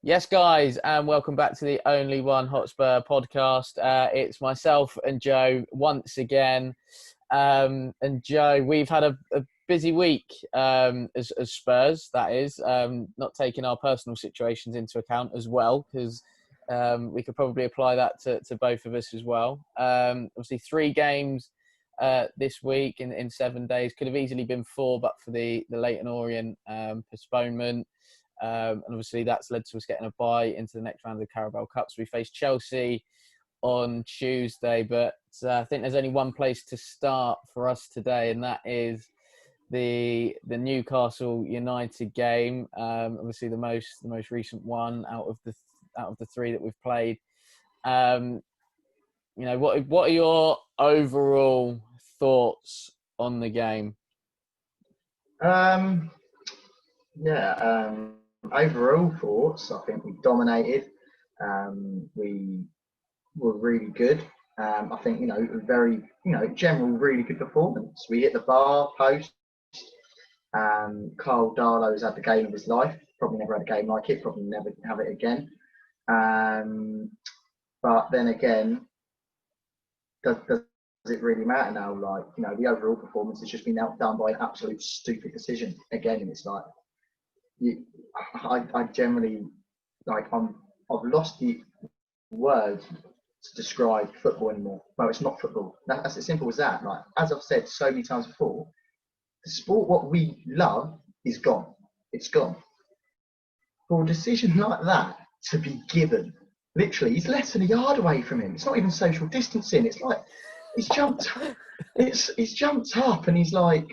Yes, guys, and welcome back to the Only One Hotspur podcast. It's myself and Joe once again. And Joe, we've had a busy week as Spurs, that is, not taking our personal situations into account as well, because we could probably apply that to both of us as well. Obviously, 3 games this week in 7 days. Could have easily been 4, but for the Leyton Orient postponement. And obviously that's led to us getting a bye into the next round of the Carabao Cup. So we face Chelsea on Tuesday, but I think there's only one place to start for us today, and that is the Newcastle United game. Obviously the most recent one out of the 3 that we've played. What are your overall thoughts on the game? Overall thoughts, I think we dominated. We were really good. I think, very, general, really good performance. We hit the bar post. Carl Darlow's had the game of his life. Probably never had a game like it. Probably never have it again. But then again, does it really matter now? The overall performance has just been outdone by an absolute stupid decision again. And it's like, I generally I've lost the words to describe football anymore. Well, it's not football. That's as simple as that. Like, as I've said so many times before, the sport what we love is gone. It's gone. For a decision like that to be given, literally, he's less than a yard away from him. It's not even social distancing. It's like he's jumped. He's jumped up and he's like,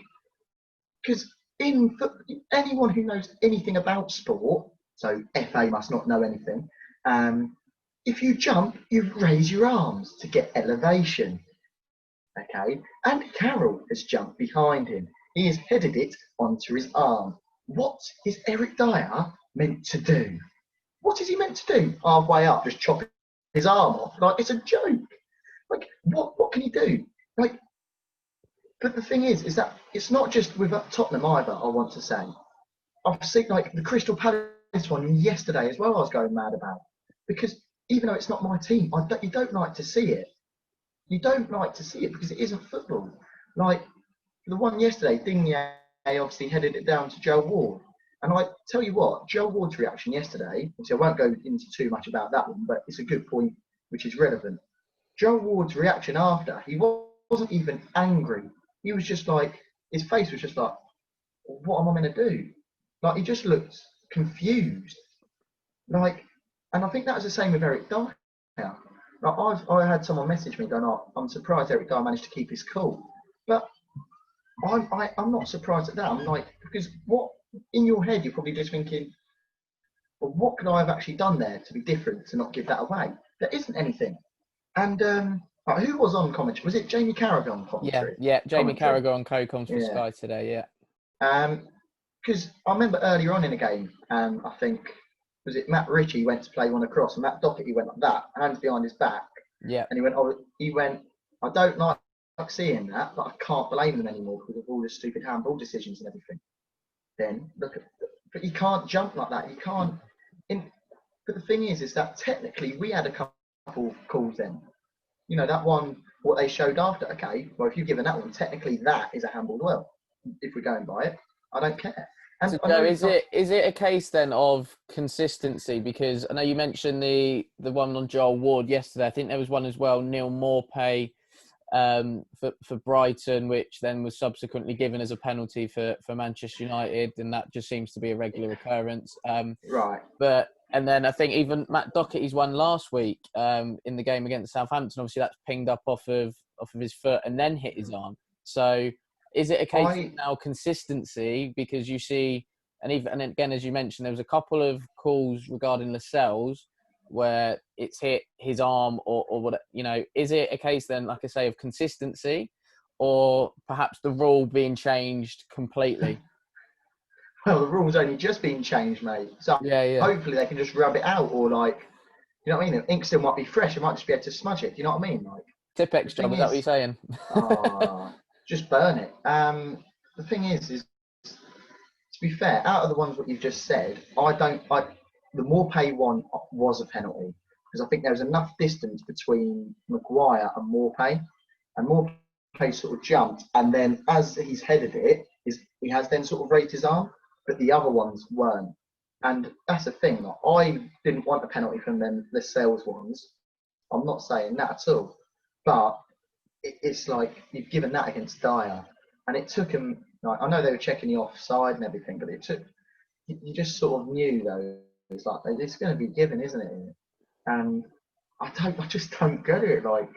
because anyone who knows anything about sport, so FA must not know anything. If you jump, you raise your arms to get elevation. Okay, and Carroll has jumped behind him. He has headed it onto his arm. What is Eric Dyer meant to do? What is he meant to do? Halfway up, just chop his arm off? Like, it's a joke. Like, what can he do? Like, but the thing is that it's not just with Tottenham either, I want to say. I've seen, like, the Crystal Palace one yesterday as well, I was going mad about. Because even though it's not my team, you don't like to see it. You don't like to see it because it isn't football. Like, the one yesterday, Digne obviously headed it down to Joe Ward. And I tell you what, Joe Ward's reaction yesterday, which I won't go into too much about that one, but it's a good point, which is relevant. Joe Ward's reaction after, he wasn't even angry. He was just like, his face was just like, what am I going to do? Like, he just looked confused. Like, and I think that was the same with Eric Dyer. Like, I had someone message me going, oh, I'm surprised Eric Dyer managed to keep his cool. But I'm not surprised at that. I'm like, because what, in your head, you're probably just thinking, well, what could I have actually done there to be different, to not give that away? There isn't anything. And who was on commentary? Was it Jamie Carragher on commentary? Yeah, Jamie Carragher on co-coms for Sky today, yeah. Because I remember earlier on in the game, I think, was it Matt Ritchie went to play one across, and Matt Doherty went like that, hands behind his back. Yeah. And he went, I don't like seeing that, but I can't blame them anymore because of all the stupid handball decisions and everything. Then but you can't jump like that. You can't. But the thing is that technically we had a couple calls then. That one, what they showed after. Okay, well, if you've given that one, technically that is a handball. Well, if we're going by it, I don't care. And so, Joe, is it a case then of consistency? Because I know you mentioned the one on Joel Ward yesterday. I think there was one as well, Neil Maupay, for Brighton, which then was subsequently given as a penalty for Manchester United, and that just seems to be a regular occurrence. Right. And then I think even Matt Doherty's one last week in the game against Southampton. Obviously, that's pinged up off of his foot and then hit his arm. So, is it a case of now consistency? Because you see, and again, as you mentioned, there was a couple of calls regarding Lascelles where it's hit his arm or what, is it a case then, like I say, of consistency, or perhaps the rule being changed completely? Well, the rule's only just been changed, mate. So yeah. Hopefully they can just rub it out, or like, you know what I mean? The ink still might be fresh. It might just be able to smudge it. Do you know what I mean? Like, Tipex job, is that what you're saying? Just burn it. The thing is to be fair, out of the ones what you've just said, the Morpay one was a penalty because I think there was enough distance between Maguire and Morpay, and Morpay sort of jumped, and then as he's headed it, he has then sort of raised his arm, but the other ones weren't. And that's the thing. Like, I didn't want a penalty from them, the sales ones. I'm not saying that at all, but it's like you've given that against Dyer, and it took him. Like, I know they were checking the offside and everything, but it took. You just sort of knew though. It's like it's going to be given, isn't it? And I just don't get it. Like,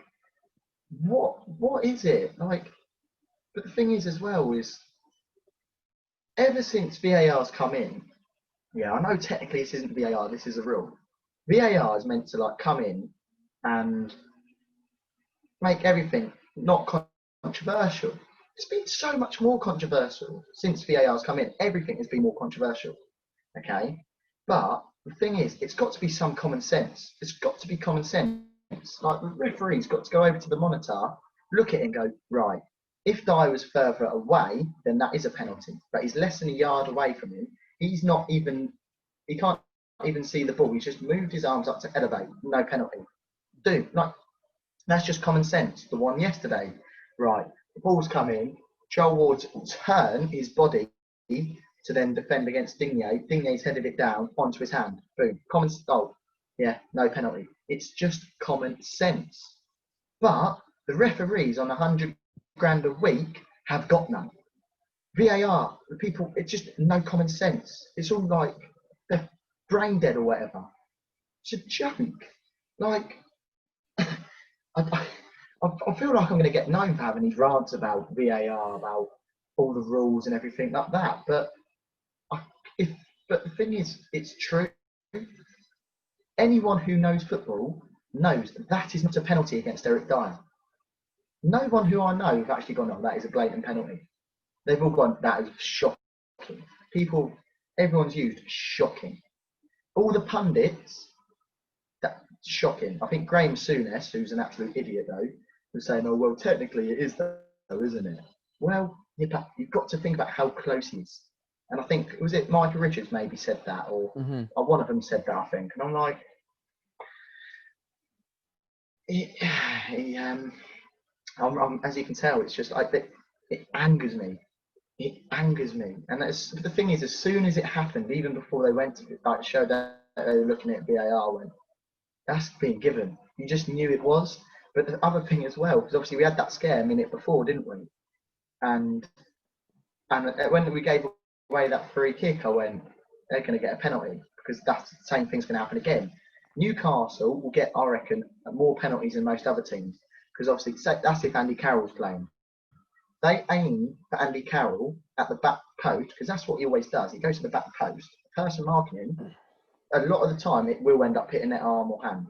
what is it like? But the thing is, as well, is ever since VAR's come in, yeah, I know technically this isn't VAR. This is a rule. VAR is meant to like come in and make everything not controversial. It's been so much more controversial since VAR's come in. Everything has been more controversial. Okay, but the thing is, it's got to be some common sense. It's got to be common sense. Like the referee's got to go over to the monitor, look at it and go, right, if Dyer was further away, then that is a penalty. But he's less than a yard away from him. He can't even see the ball. He's just moved his arms up to elevate. No penalty. Dude, like, that's just common sense. The one yesterday, right, the ball's come in, Joel Ward's turn his body to then defend against Digne. Digne's headed it down onto his hand. Boom. Yeah, no penalty. It's just common sense. But the referees on 100 grand a week have got none. VAR, the people, it's just no common sense. It's all like they're brain dead or whatever. It's a joke. Like, I feel like I'm going to get known for having these rants about VAR, about all the rules and everything like that. But the thing is, it's true. Anyone who knows football knows that is not a penalty against Eric Dyer. No one who I know have actually gone, oh, that is a blatant penalty. They've all gone, that is shocking. Everyone's used shocking. All the pundits, that's shocking. I think Graham Souness, who's an absolute idiot though, was saying, oh, well, technically it is though, isn't it? Well, you've got to think about how close he is. And I think, was it Michael Richards maybe said that, or one of them said that, I think. And I'm like, as you can tell, it's just like, it angers me. It angers me. And the thing is, as soon as it happened, even before they went to like show that they were looking at VAR, went, that's being given. You just knew it was. But the other thing as well, because obviously we had that scare a minute before, didn't we? And when we gave away that free kick, I went, they're going to get a penalty because that's the same thing's going to happen again. Newcastle will get, I reckon, more penalties than most other teams because obviously that's if Andy Carroll's playing. They aim for Andy Carroll at the back post because that's what he always does. He goes to the back post. The person marking him, a lot of the time, it will end up hitting their arm or hand.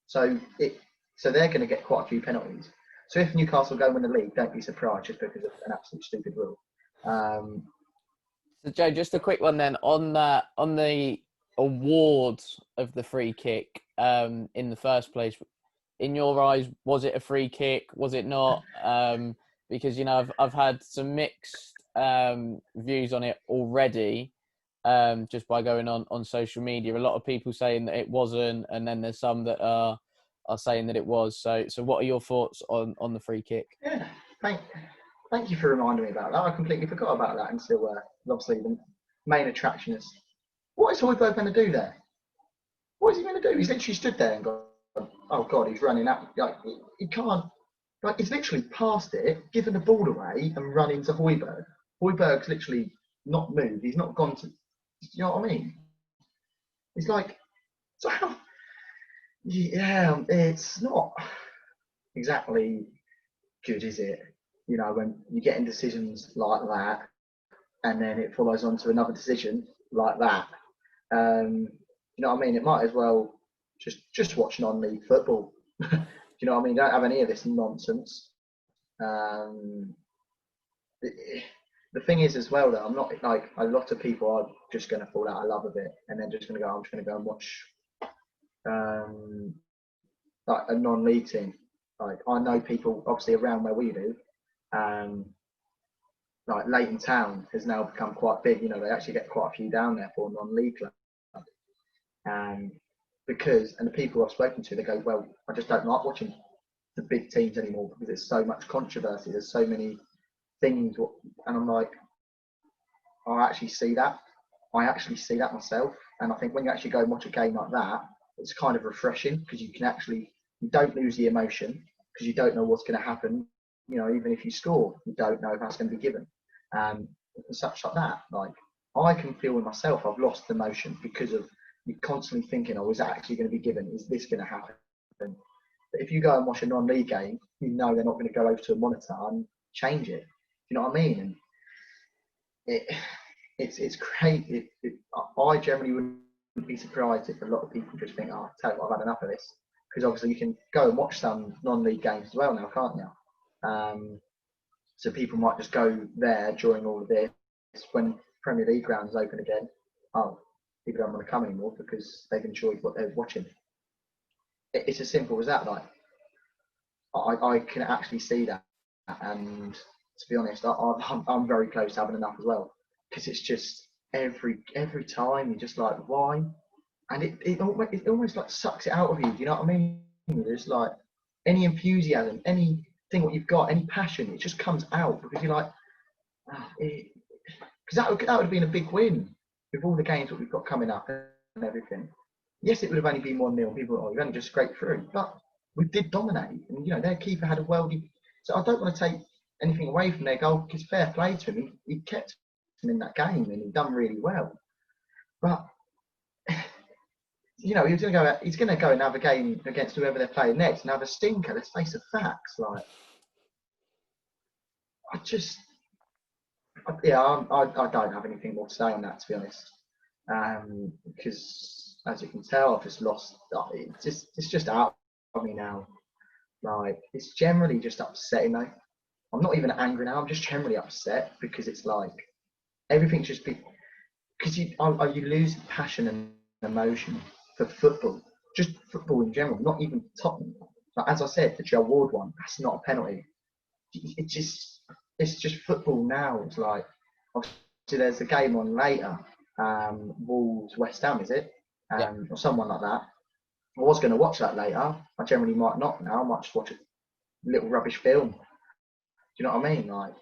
So they're going to get quite a few penalties. So if Newcastle go win the league, don't be surprised just because of an absolute stupid rule. So Joe, just a quick one then on the award of the free kick in the first place. In your eyes, was it a free kick? Was it not? Because I've had some mixed views on it already. Just by going on social media, a lot of people saying that it wasn't, and then there's some that are saying that it was. So what are your thoughts on the free kick? Yeah, thank you for reminding me about that. I completely forgot about that until obviously the main attraction is, what is Højbjerg going to do there? What is he going to do? He's literally stood there and gone, oh God, he's running out. Like, he can't, like, he's literally passed it, given the ball away and run into Højbjerg. Højbjerg's literally not moved. He's not gone to, you know what I mean? It's like, so how, yeah, it's not exactly good, is it? When you're getting decisions like that, and then it follows on to another decision like that. You know what I mean? It might as well just watch non-league football. Do you know what I mean? Don't have any of this nonsense. The thing is as well that I'm not like a lot of people are just going to fall out of love with it, and then just going to go. I'm just going to go and watch like a non-league team. Like I know people obviously around where we live. like Leighton Town has now become quite big. You know, they actually get quite a few down there for non-league club. And the people I've spoken to, they go, well, I just don't like watching the big teams anymore because there's so much controversy. There's so many things. And I'm like, I actually see that. I actually see that myself. And I think when you actually go and watch a game like that, it's kind of refreshing because you don't lose the emotion because you don't know what's going to happen. You know, even if you score, you don't know if that's going to be given. And such like that. Like, I can feel with myself, I've lost the emotion because of you constantly thinking, oh, is that actually going to be given? Is this going to happen? But if you go and watch a non-league game, you know they're not going to go over to a monitor and change it. You know what I mean? And it's great. I generally wouldn't be surprised if a lot of people just think, oh, tell you what, I've had enough of this. Because obviously you can go and watch some non-league games as well now, can't you? So people might just go there during all of this when Premier League grounds open again. Oh, people don't want to come anymore because they've enjoyed what they're watching. It's as simple as that. Like, I can actually see that, and to be honest, I'm very close to having enough as well because it's just every time you're just like, why? And it almost like sucks it out of you. Do you know what I mean? There's like any enthusiasm, anything what you've got, any passion, it just comes out because you're like, because that would have been a big win with all the games that we've got coming up and everything. Yes, it would have only been 1-0. People, oh, you've only just scraped through, but we did dominate, and you know their keeper had a worldie. So I don't want to take anything away from their goal because fair play to him. He kept him in that game and he done really well. But you know, he's going to go and have a game against whoever they're playing next and have a stinker. Let's face the facts. Like, I don't have anything more to say on that, to be honest. Because as you can tell, I've just lost. It's just out of me now. Like, it's generally just upsetting though. I'm not even angry now. I'm just generally upset because it's like everything's just because you lose passion and emotion for football, just football in general, not even Tottenham. Like, as I said, the Joe Ward one, that's not a penalty. It's just football now. It's like, obviously there's a game on later, Wolves West Ham, is it? Yeah. Or someone like that. I was going to watch that later. I generally might not now. I might just watch a little rubbish film. Do you know what I mean? Like,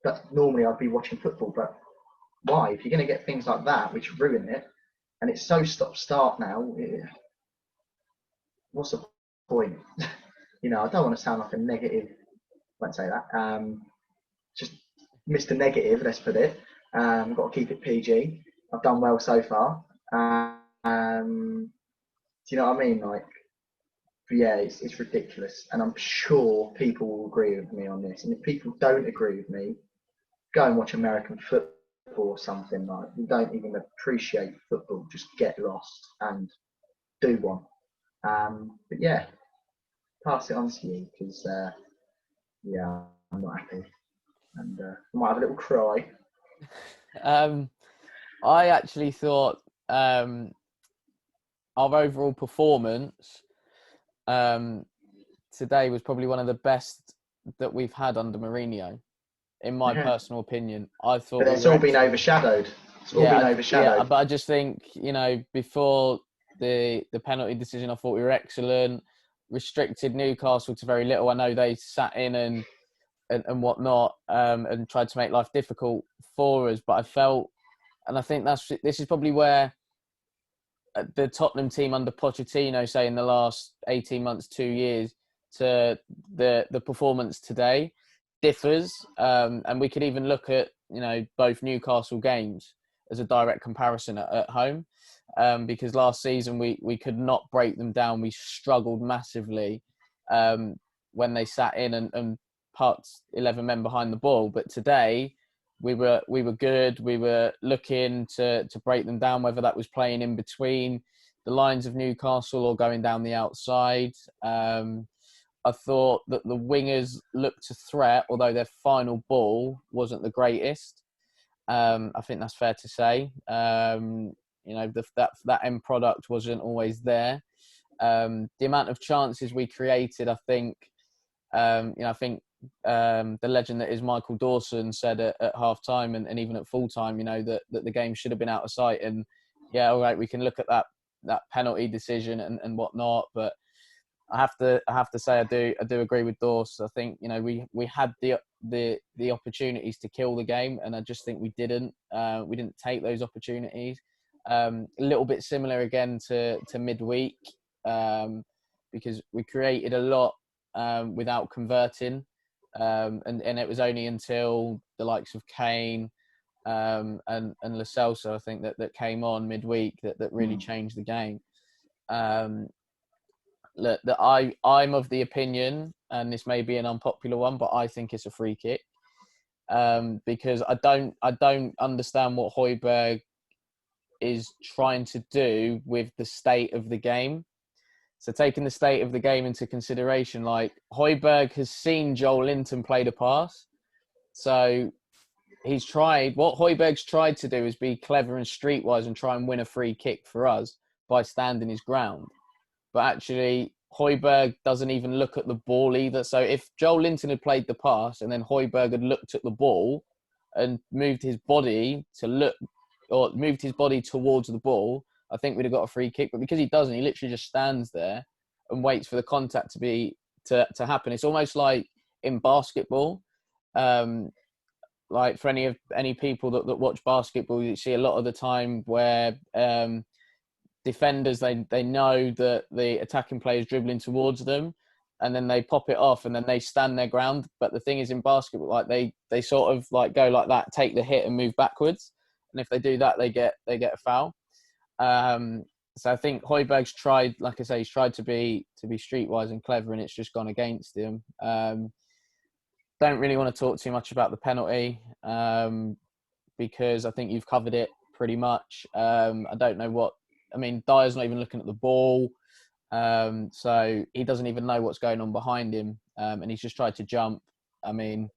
but normally I'd be watching football, but why? If you're going to get things like that, which ruin it, and it's so stop-start now, what's the point? You know, I don't want to sound like a negative. I won't say that. Just Mr. Negative, let's put it. Got to keep it PG. I've done well so far. Do you know what I mean? Like, yeah, it's ridiculous, and I'm sure people will agree with me on this. And if people don't agree with me, go and watch American football or something. Like, you don't even appreciate football, just get lost and do one. But yeah, pass it on to you because yeah, I'm not happy, and I might have a little cry. I actually thought our overall performance today was probably one of the best that we've had under Mourinho, in my personal opinion. I thought, but it's all been overshadowed. It's all been overshadowed. Yeah, but I just think, you know, before the penalty decision, I thought we were excellent. Restricted Newcastle to very little. I know they sat in and whatnot, and tried to make life difficult for us. But I felt, and I think this is probably where the Tottenham team under Pochettino, say in the last 18 months, 2 years, to the performance today differs. And we could even look at, you know, both Newcastle games as a direct comparison at home. Because last season we could not break them down. We struggled massively when they sat in and parked 11 men behind the ball. But today we were good. We were looking to break them down, whether that was playing in between the lines of Newcastle or going down the outside. I thought that the wingers looked a threat, although their final ball wasn't the greatest. I think that's fair to say. You know, that end product wasn't always there. The amount of chances we created, I think, you know, I think the legend that is Michael Dawson said at half time and even at full time, that the game should have been out of sight. And yeah, all right, we can look at that penalty decision and whatnot, but I have to say I do agree with Dawes. I think we had the opportunities to kill the game, and I just think we didn't take those opportunities. A little bit similar again to midweek, because we created a lot without converting. And it was only until the likes of Kane and Lo Celso, I think, that came on midweek that really changed the game. Look, I'm of the opinion, and this may be an unpopular one, but I think it's a free kick, because I don't understand what Højbjerg is trying to do with the state of the game. So taking the state of the game into consideration, like Højbjerg has seen Joel Linton play the pass. So what Højbjerg's tried to do is be clever and streetwise and try and win a free kick for us by standing his ground. But actually, Højbjerg doesn't even look at the ball either. So if Joel Linton had played the pass and then Højbjerg had looked at the ball and moved his body towards the ball, I think we'd have got a free kick. But because he doesn't, he literally just stands there and waits for the contact to happen. It's almost like in basketball. Like for any people that watch basketball, you see a lot of the time where defenders they know that the attacking player is dribbling towards them, and then they pop it off and then they stand their ground. But the thing is, in basketball, like they sort of like go like that, take the hit and move backwards. And if they do that, they get a foul. So I think Højbjerg's tried, like I say, he's tried to be streetwise and clever, and it's just gone against him. Don't really want to talk too much about the penalty, because I think you've covered it pretty much. I don't know what. I mean, Dyer's not even looking at the ball, so he doesn't even know what's going on behind him, and he's just tried to jump. I mean,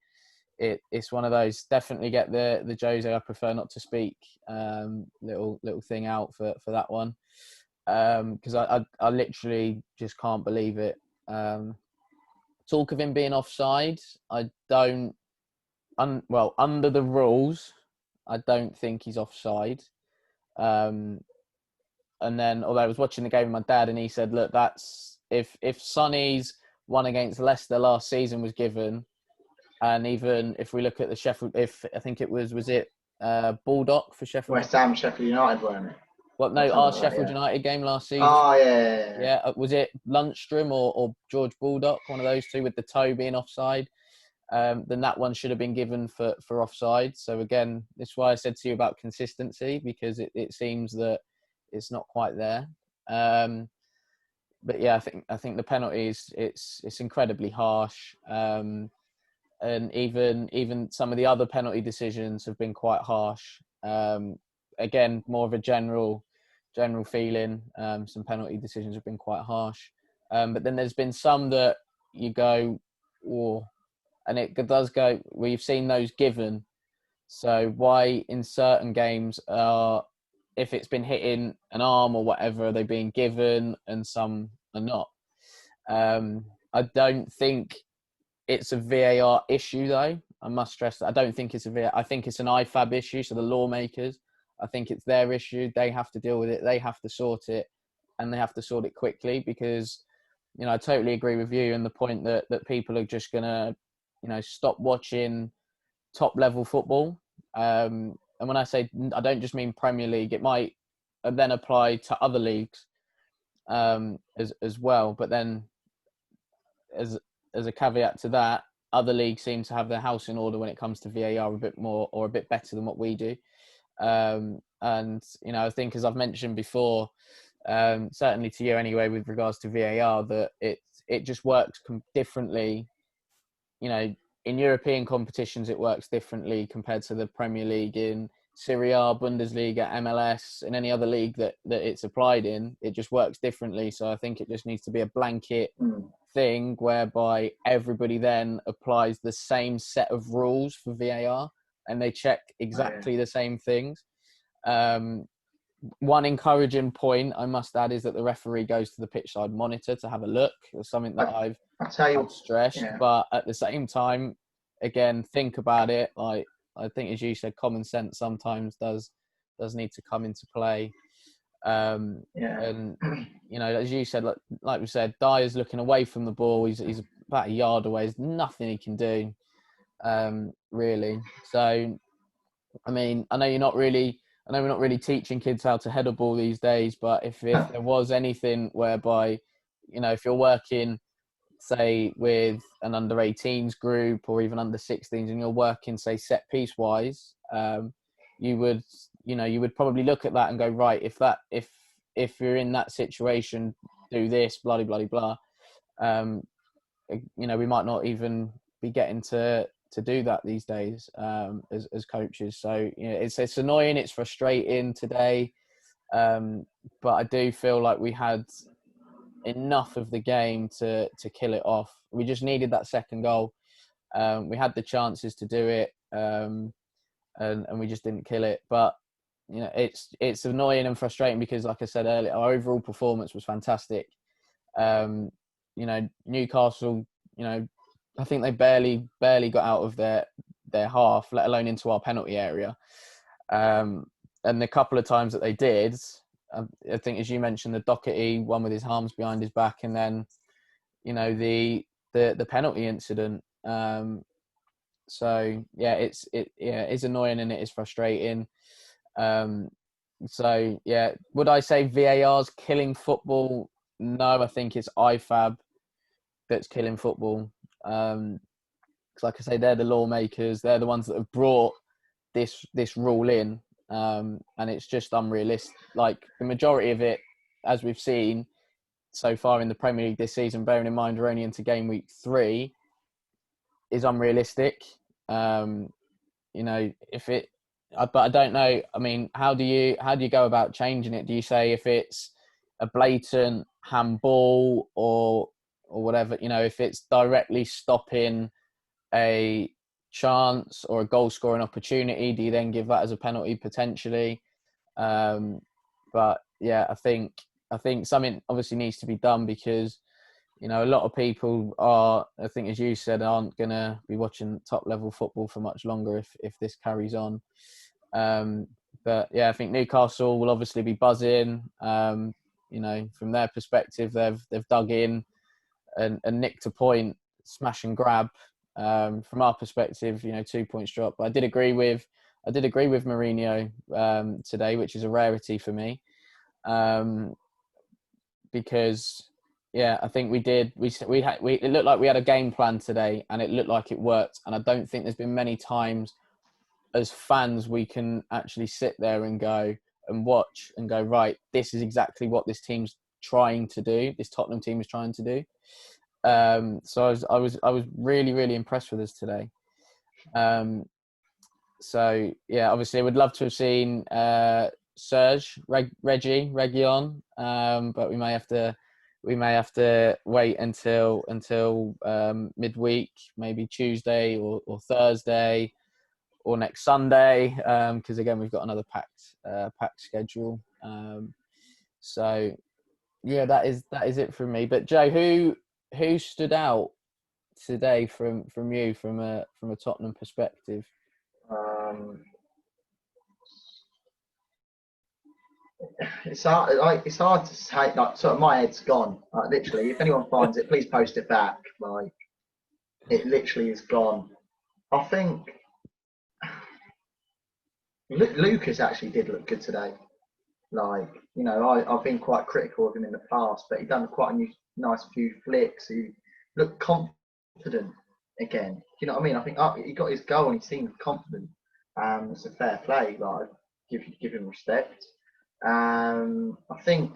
it's one of those. Definitely get the Jose I prefer not to speak little thing out for that one, because I literally just can't believe it. Talk of him being offside, I don't. Under the rules, I don't think he's offside. And then, although I was watching the game with my dad, and he said, "Look, that's if Sonny's one against Leicester last season was given, and even if we look at the Sheffield, if I think it was Baldock for Sheffield, West Ham, Sheffield United, weren't it? Well, no, our Sheffield United game last season. Oh yeah. Yeah, was it Lundstrom or George Baldock, one of those two with the toe being offside? Then that one should have been given for offside. So again, that's why I said to you about consistency, because it seems that it's not quite there. But yeah, I think the penalties, it's incredibly harsh. And even some of the other penalty decisions have been quite harsh. Again, more of a general feeling. Some penalty decisions have been quite harsh. But then there's been some that you go, oh, and it does go, we've seen those given. So why in certain games if it's been hitting an arm or whatever, are they being given and some are not? I don't think it's a VAR issue, though. I must stress that I don't think it's a VAR. I think it's an IFAB issue. So the lawmakers, I think it's their issue. They have to deal with it. They have to sort it, and they have to sort it quickly, because, I totally agree with you and the point that people are just going to, stop watching top level football. And when I say, I don't just mean Premier League, it might then apply to other leagues as well. But then as a caveat to that, other leagues seem to have their house in order when it comes to VAR a bit more or a bit better than what we do. And, I think, as I've mentioned before, certainly to you anyway, with regards to VAR, that it just works differently. In European competitions, it works differently compared to the Premier League. In Serie A, Bundesliga, MLS, and any other league that it's applied in, it just works differently. So I think it just needs to be a blanket thing whereby everybody then applies the same set of rules for VAR, and they check exactly the same things. one encouraging point I must add is that the referee goes to the pitch side monitor to have a look. It's something that I've tell you, stressed, yeah. but at the same time, again, think about it. Like, I think, as you said, common sense sometimes does need to come into play. And you know, as you said, like we said, Dyer's looking away from the ball. He's about a yard away. There's nothing he can do, really. So, I mean, I know we're not really teaching kids how to head a ball these days, but if there was anything whereby, you know, if you're working, say, with an under 18s group or even under 16s, and you're working, say, set piece wise, you would probably look at that and go, right, if you're in that situation, do this, blah blah blah blah. You know, we might not even be getting to do that these days, as coaches. So, you know, it's annoying, it's frustrating today, but I do feel like we had enough of the game to kill it off. We just needed that second goal. We had the chances to do it, and we just didn't kill it. But, you know, it's annoying and frustrating because, like I said earlier, our overall performance was fantastic. You know, Newcastle, you know, I think they barely got out of their half, let alone into our penalty area. And the couple of times that they did, I think, as you mentioned, the Doherty one with his arms behind his back, and then, you know, the penalty incident. So yeah, it is annoying and it is frustrating. So yeah, would I say VAR's killing football? No, I think it's IFAB that's killing football. Because, like I say, they're the lawmakers. They're the ones that have brought this rule in, and it's just unrealistic. Like, the majority of it, as we've seen so far in the Premier League this season, bearing in mind we're only into game week 3, is unrealistic. You know, but I don't know. I mean, how do you go about changing it? Do you say if it's a blatant handball or whatever, you know, if it's directly stopping a chance or a goal scoring opportunity, do you then give that as a penalty potentially? But yeah, I think something obviously needs to be done because, you know, a lot of people are, I think, as you said, aren't going to be watching top level football for much longer if this carries on. But yeah, I think Newcastle will obviously be buzzing. You know, from their perspective, they've dug in and nicked a point, smash and grab. From our perspective, you know, 2 points drop. But I did agree with Mourinho today, which is a rarity for me, because yeah, I think we did. It looked like we had a game plan today, and it looked like it worked. And I don't think there's been many times as fans we can actually sit there and go and watch and go, right, this is exactly what this team's trying to do. This Tottenham team is trying to do. So I was really, really impressed with us today. So yeah, obviously I would love to have seen Serge Reguilon, but we may have to wait until midweek, maybe Tuesday or Thursday or next Sunday, because again we've got another packed schedule. So yeah, that is it from me. But Joe, who stood out today from you from a Tottenham perspective? It's hard to say. Like, sort of, my head's gone. Like, literally, if anyone finds it, please post it back. Like, it literally is gone. I think Lucas actually did look good today. Like, you know, I've been quite critical of him in the past, but he done quite a nice few flicks. He looked confident again. You know what I mean? I think he got his goal and he seemed confident. It's a fair play. Like, give him respect. I think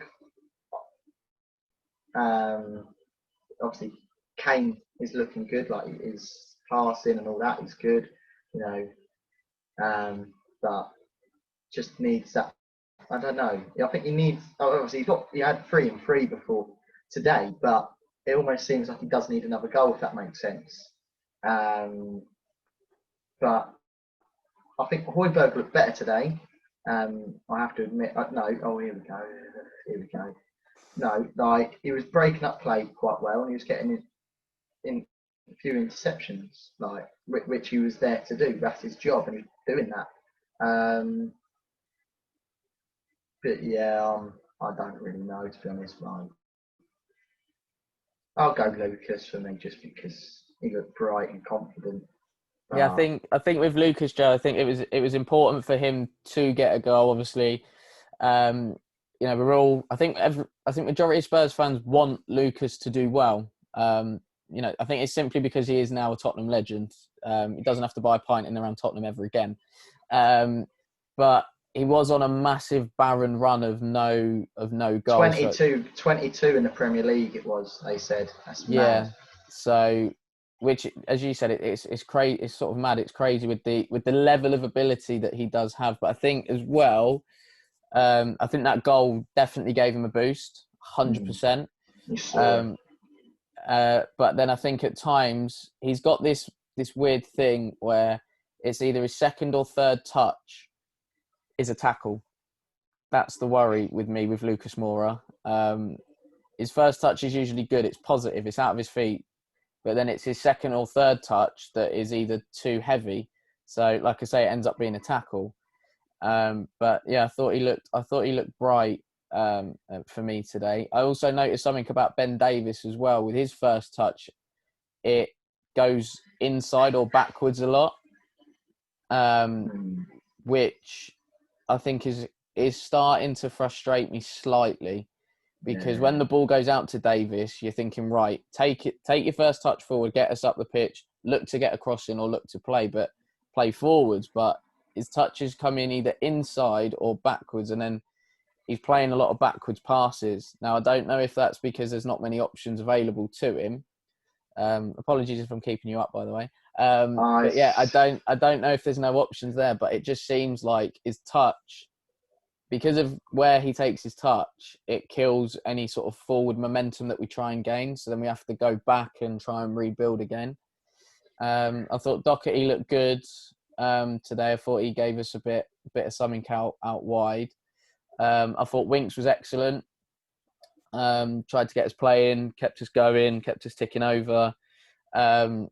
obviously Kane is looking good. Like, his passing and all that is good. You know, but just needs that. I don't know. I think he needs. Obviously, he had 3 and 3 before today, but it almost seems like he does need another goal, if that makes sense. But I think Højbjerg looked better today. I have to admit, no. Oh, here we go. Here we go. No, like he was breaking up play quite well, and he was getting in a few interceptions, like which he was there to do. That's his job, and he's doing that. But yeah, I don't really know, to be honest. I'll go Lucas for me, just because he looked bright and confident. Yeah, I think with Lucas, Joe, I think it was important for him to get a goal. Obviously, we're all. I think majority of Spurs fans want Lucas to do well. I think it's simply because he is now a Tottenham legend. He doesn't have to buy a pint in around Tottenham ever again. But he was on a massive barren run of no goals. 22 in the Premier League. It was. They said that's mad. So, which, as you said, it's crazy. It's sort of mad. It's crazy with the level of ability that he does have. But I think as well, I think that goal definitely gave him a boost, 100%. But then I think at times he's got this weird thing where it's either his second or third touch is a tackle. That's the worry with me with Lucas Moura. His first touch is usually good. It's positive. It's out of his feet. But then it's his second or third touch that is either too heavy. So, like I say, it ends up being a tackle. But yeah, I thought he looked bright for me today. I also noticed something about Ben Davies as well. With his first touch, it goes inside or backwards a lot, which I think is starting to frustrate me slightly. Because when the ball goes out to Davies, you're thinking, right, take your first touch forward, get us up the pitch, look to get a crossing or look to play forwards. But his touches come in either inside or backwards, and then he's playing a lot of backwards passes. Now, I don't know if that's because there's not many options available to him. Apologies if I'm keeping you up, by the way. But yeah, I don't know if there's no options there, but it just seems like his touch, because of where he takes his touch, it kills any sort of forward momentum that we try and gain. So then we have to go back and try and rebuild again. I thought Doherty looked good today. I thought he gave us a bit of something out wide. I thought Winks was excellent. Tried to get us playing, kept us going, kept us ticking over. I'm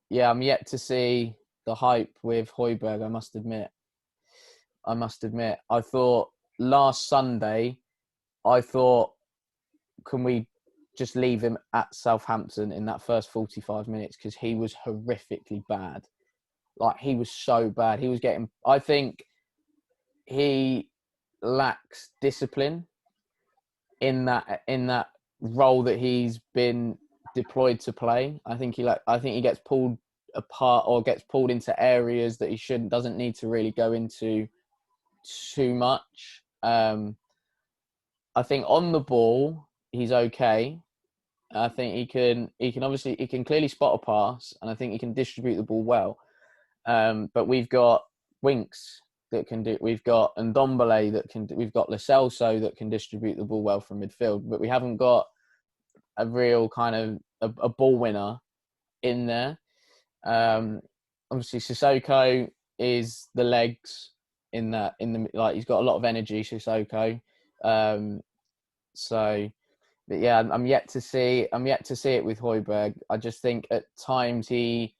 yet to see the hype with Højbjerg, I must admit. I thought last Sunday, can we just leave him at Southampton in that first 45 minutes? Because he was horrifically bad. Like, he was so bad. I think he lacks discipline in that role that he's been deployed to play. I think he gets pulled apart or gets pulled into areas that he doesn't need to really go into too much. I think on the ball he's okay. I think he can clearly spot a pass, and I think he can distribute the ball well. But we've got Winks that can do. We've got Ndombele that can. We've got Lo Celso that can distribute the ball well from midfield. But we haven't got a real kind of a ball winner in there. Obviously, Sissoko is the legs in the he's got a lot of energy, Sissoko. But yeah, I'm yet to see it with Højbjerg. I just think at times he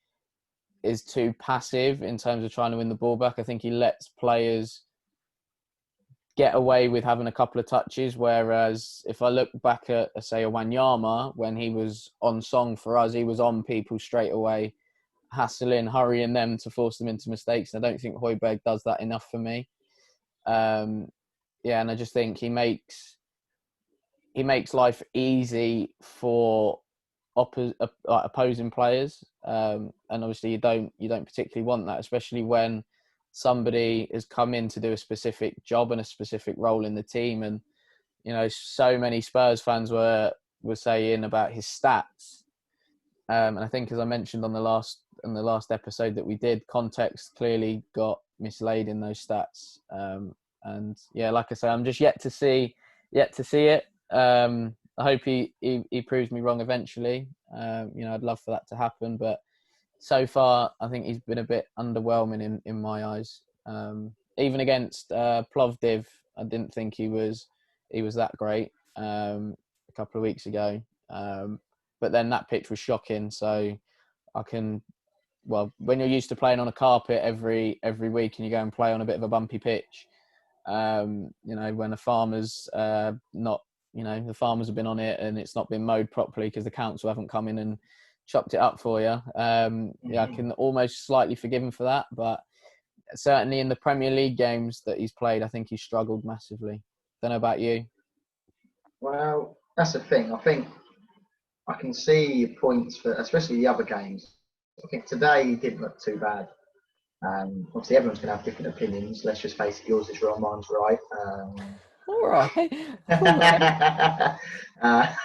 is too passive in terms of trying to win the ball back. I think he lets players get away with having a couple of touches, whereas if I look back at, say, a Wanyama, when he was on song for us, he was on people straight away, hassling, hurrying them to force them into mistakes. And I don't think Højbjerg does that enough for me. And I just think he makes life easy for opposing players, and obviously you don't particularly want that, especially when somebody has come in to do a specific job and a specific role in the team. And so many Spurs fans were saying about his stats, and I think, as I mentioned on the last episode that we did, context clearly got mislaid in those stats. And yeah, like I say, I'm just yet to see it. I hope he proves me wrong eventually. I'd love for that to happen, but so far I think he's been a bit underwhelming in my eyes. even against Plovdiv, I didn't think he was that great a couple of weeks ago. But then that pitch was shocking. So when you're used to playing on a carpet every week and you go and play on a bit of a bumpy pitch, when the farmers the farmers have been on it and it's not been mowed properly because the council haven't come in and chopped it up for you. I can almost slightly forgive him for that, but certainly in the Premier League games that he's played, I think he struggled massively. Don't know about you. Well, that's the thing. I think I can see points for, especially the other games. I think today he didn't look too bad. Obviously, everyone's going to have different opinions. Let's just face it, yours is wrong, mine's right. All right. All right.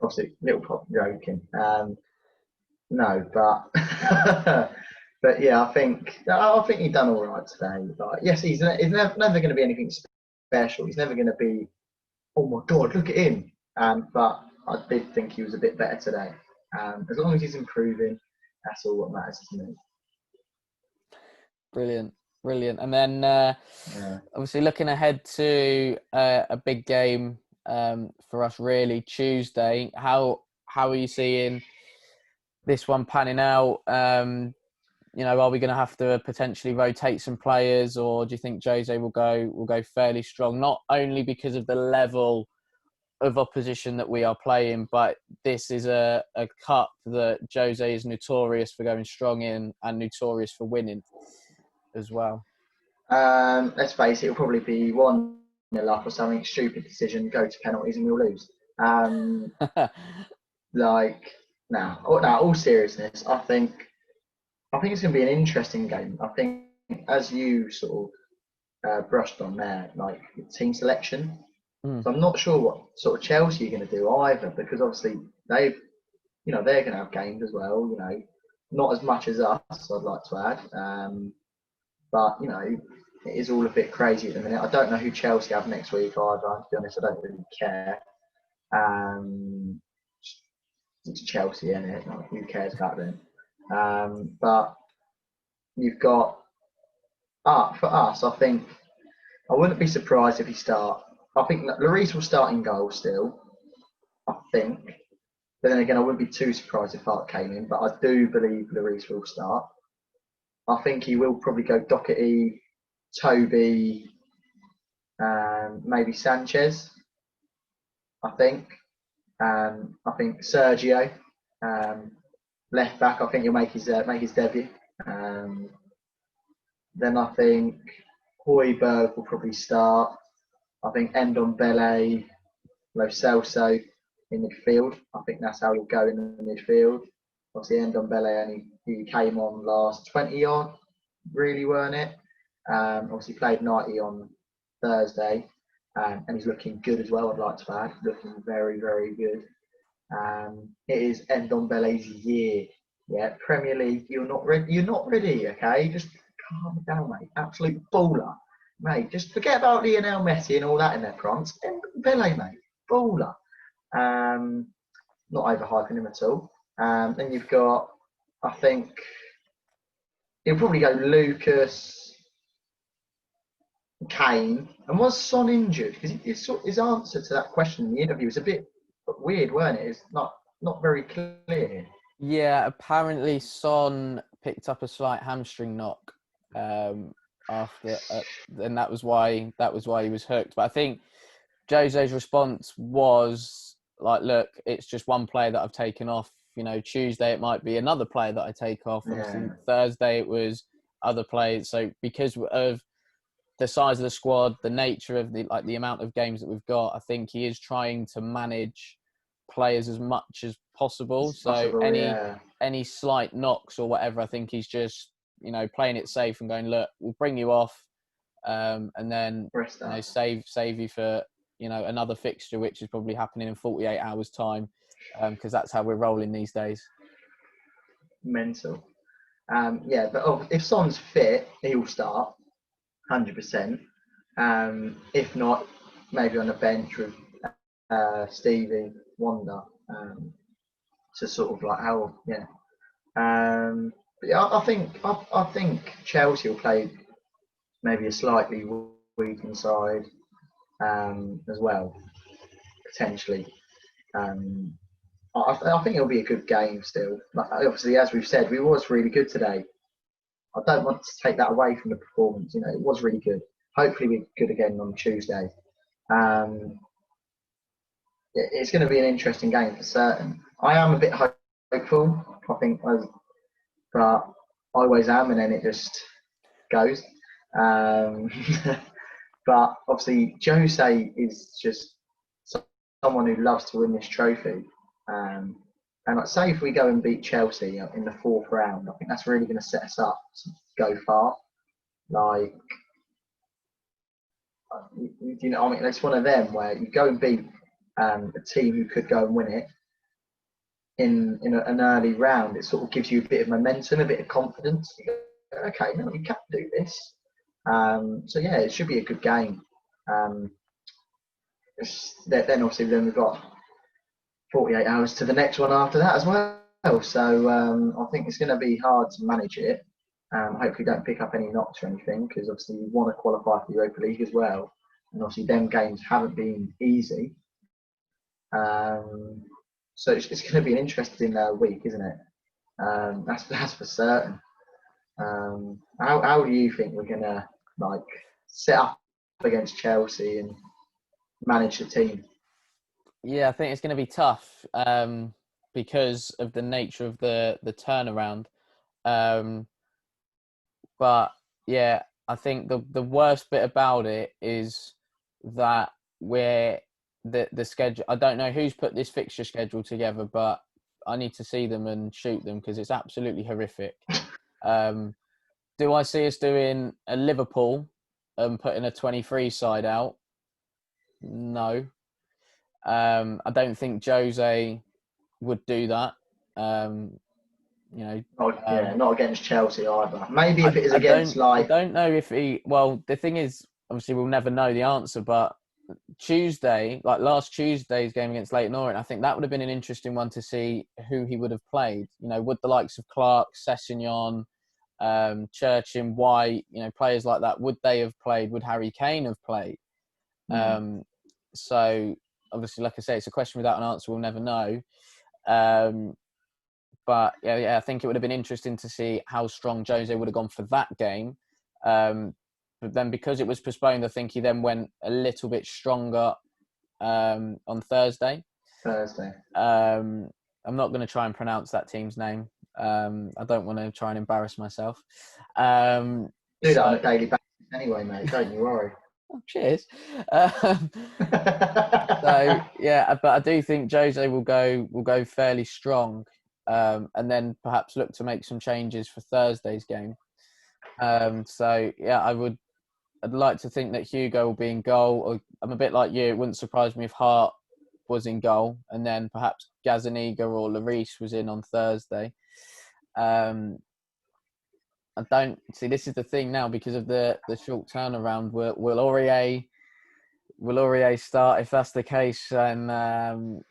Obviously, little pop joking. No, but but yeah, I think he's done all right today. But yes, he's never going to be anything special. He's never going to be, oh my God, look at him. But I did think he was a bit better today. As long as he's improving, that's all what matters to me. Brilliant. And then obviously looking ahead to a big game for us, really, Tuesday. How are you seeing this one panning out? Are we going to have to potentially rotate some players, or do you think Jose will go fairly strong? Not only because of the level of opposition that we are playing, but this is a cup that Jose is notorious for going strong in and notorious for winning as well. Let's face it, it'll probably be 1-0 up or something stupid decision, go to penalties and we'll lose. All seriousness, I think it's going to be an interesting game. I think, as you sort of brushed on there, like team selection. So I'm not sure what sort of Chelsea are going to do either, because obviously they're going to have games as well. Not as much as us, I'd like to add. But it is all a bit crazy at the minute. I don't know who Chelsea have next week either. To be honest, I don't really care. It's Chelsea, isn't it? Like, who cares about them? But you've got for us. I think I wouldn't be surprised if he start. I think that Lloris will start in goal still. I think, but then again, I wouldn't be too surprised if Hart came in. But I do believe Lloris will start. I think he will probably go Doherty, Toby, maybe Sanchez. I think Sergio, left back. I think he'll make his debut. Then I think Højbjerg will probably start. I think Ndombele, Lo Celso in midfield. I think that's how he'll go in the midfield. Obviously, Ndombele he came on last 20 odd, really, weren't it? Obviously played 90 on Thursday, and he's looking good as well. I'd like to add, looking very, very good. It is Ndombele's year. Yeah, Premier League. You're not ready. Okay, just calm down, mate. Absolute baller, mate. Just forget about Lionel Messi and all that in their prance. Ndombele, mate, baller. Not overhyping him at all. Then you've got, I think, he'll probably go Lucas, Kane. And was Son injured? Because his answer to that question in the interview was a bit weird, weren't it? It's not very clear. Yeah, apparently Son picked up a slight hamstring knock after, and that was why he was hooked. But I think Jose's response was like, "Look, it's just one player that I've taken off. Tuesday it might be another player that I take off. Obviously, Thursday it was other players. So because of the size of the squad, the nature of the amount of games that we've got, I think he is trying to manage players as much as possible. Any slight knocks or whatever, I think he's just playing it safe and going, look, we'll bring you off, and then save you for another fixture, which is probably happening in 48 hours time, because that's how we're rolling these days. Mental. But if Son's fit, he'll start 100%. If not, maybe on the bench with Stevie Wonder, to sort of like how, yeah. But yeah, I think Chelsea will play maybe a slightly weakened side as well, potentially. Um, I think it'll be a good game still. Like, obviously, as we've said, we was really good today. I don't want to take that away from the performance. You know, it was really good. Hopefully, we're good again on Tuesday. Um, it's going to be an interesting game for certain. I am a bit hopeful. I think, but I always am, and then it just goes. Um, but obviously, Jose is just someone who loves to win this trophy. Um, and like, say if we go and beat Chelsea in the fourth round, I think that's really going to set us up to go far. Like, you know, I mean, it's one of them where you go and beat a team who could go and win it in an early round. It sort of gives you a bit of momentum, a bit of confidence. You go, okay, no, you can do this. So yeah, it should be a good game. Then obviously we've got 48 hours to the next one after that as well. So I think it's going to be hard to manage it. Hopefully, don't pick up any knocks or anything, because obviously you want to qualify for the Europa League as well. And obviously, them games haven't been easy. So it's going to be an interesting week, isn't it? That's for certain. How do you think we're going to like set up against Chelsea and manage the team? Yeah, I think it's going to be tough because of the nature of the turnaround. But yeah, I think the worst bit about it is that we're the schedule. I don't know who's put this fixture schedule together, but I need to see them and shoot them because it's absolutely horrific. Do I see us doing a Liverpool and putting a 23 side out? No. I don't think Jose would do that. You know, Not against Chelsea either. Maybe if it is against I don't know if he. Well, the thing is, obviously, we'll never know the answer. But Tuesday, like last Tuesday's game against Leyton Orient, I think that would have been an interesting one to see who he would have played. You know, would the likes of Clark, Sessegnon, Churchin, White, you know, players like that, would they have played? Would Harry Kane have played? So obviously, like I say, it's a question without an answer. We'll never know. But yeah, I think it would have been interesting to see how strong Jose would have gone for that game. But then because it was postponed, I think he then went a little bit stronger on Thursday. I'm not going to try and pronounce that team's name. I don't want to try and embarrass myself. Do that on a daily basis anyway, mate. Don't you worry. Oh, cheers. So yeah, but I do think Jose will go fairly strong, and then perhaps look to make some changes for Thursday's game. So yeah, I'd like to think that Hugo will be in goal. Or I'm a bit like you. It wouldn't surprise me if Hart was in goal, and then perhaps Gazaniga or Lloris was in on Thursday. I don't see. This is the thing now because of the short turnaround. Will Aurier start? If that's the case, and then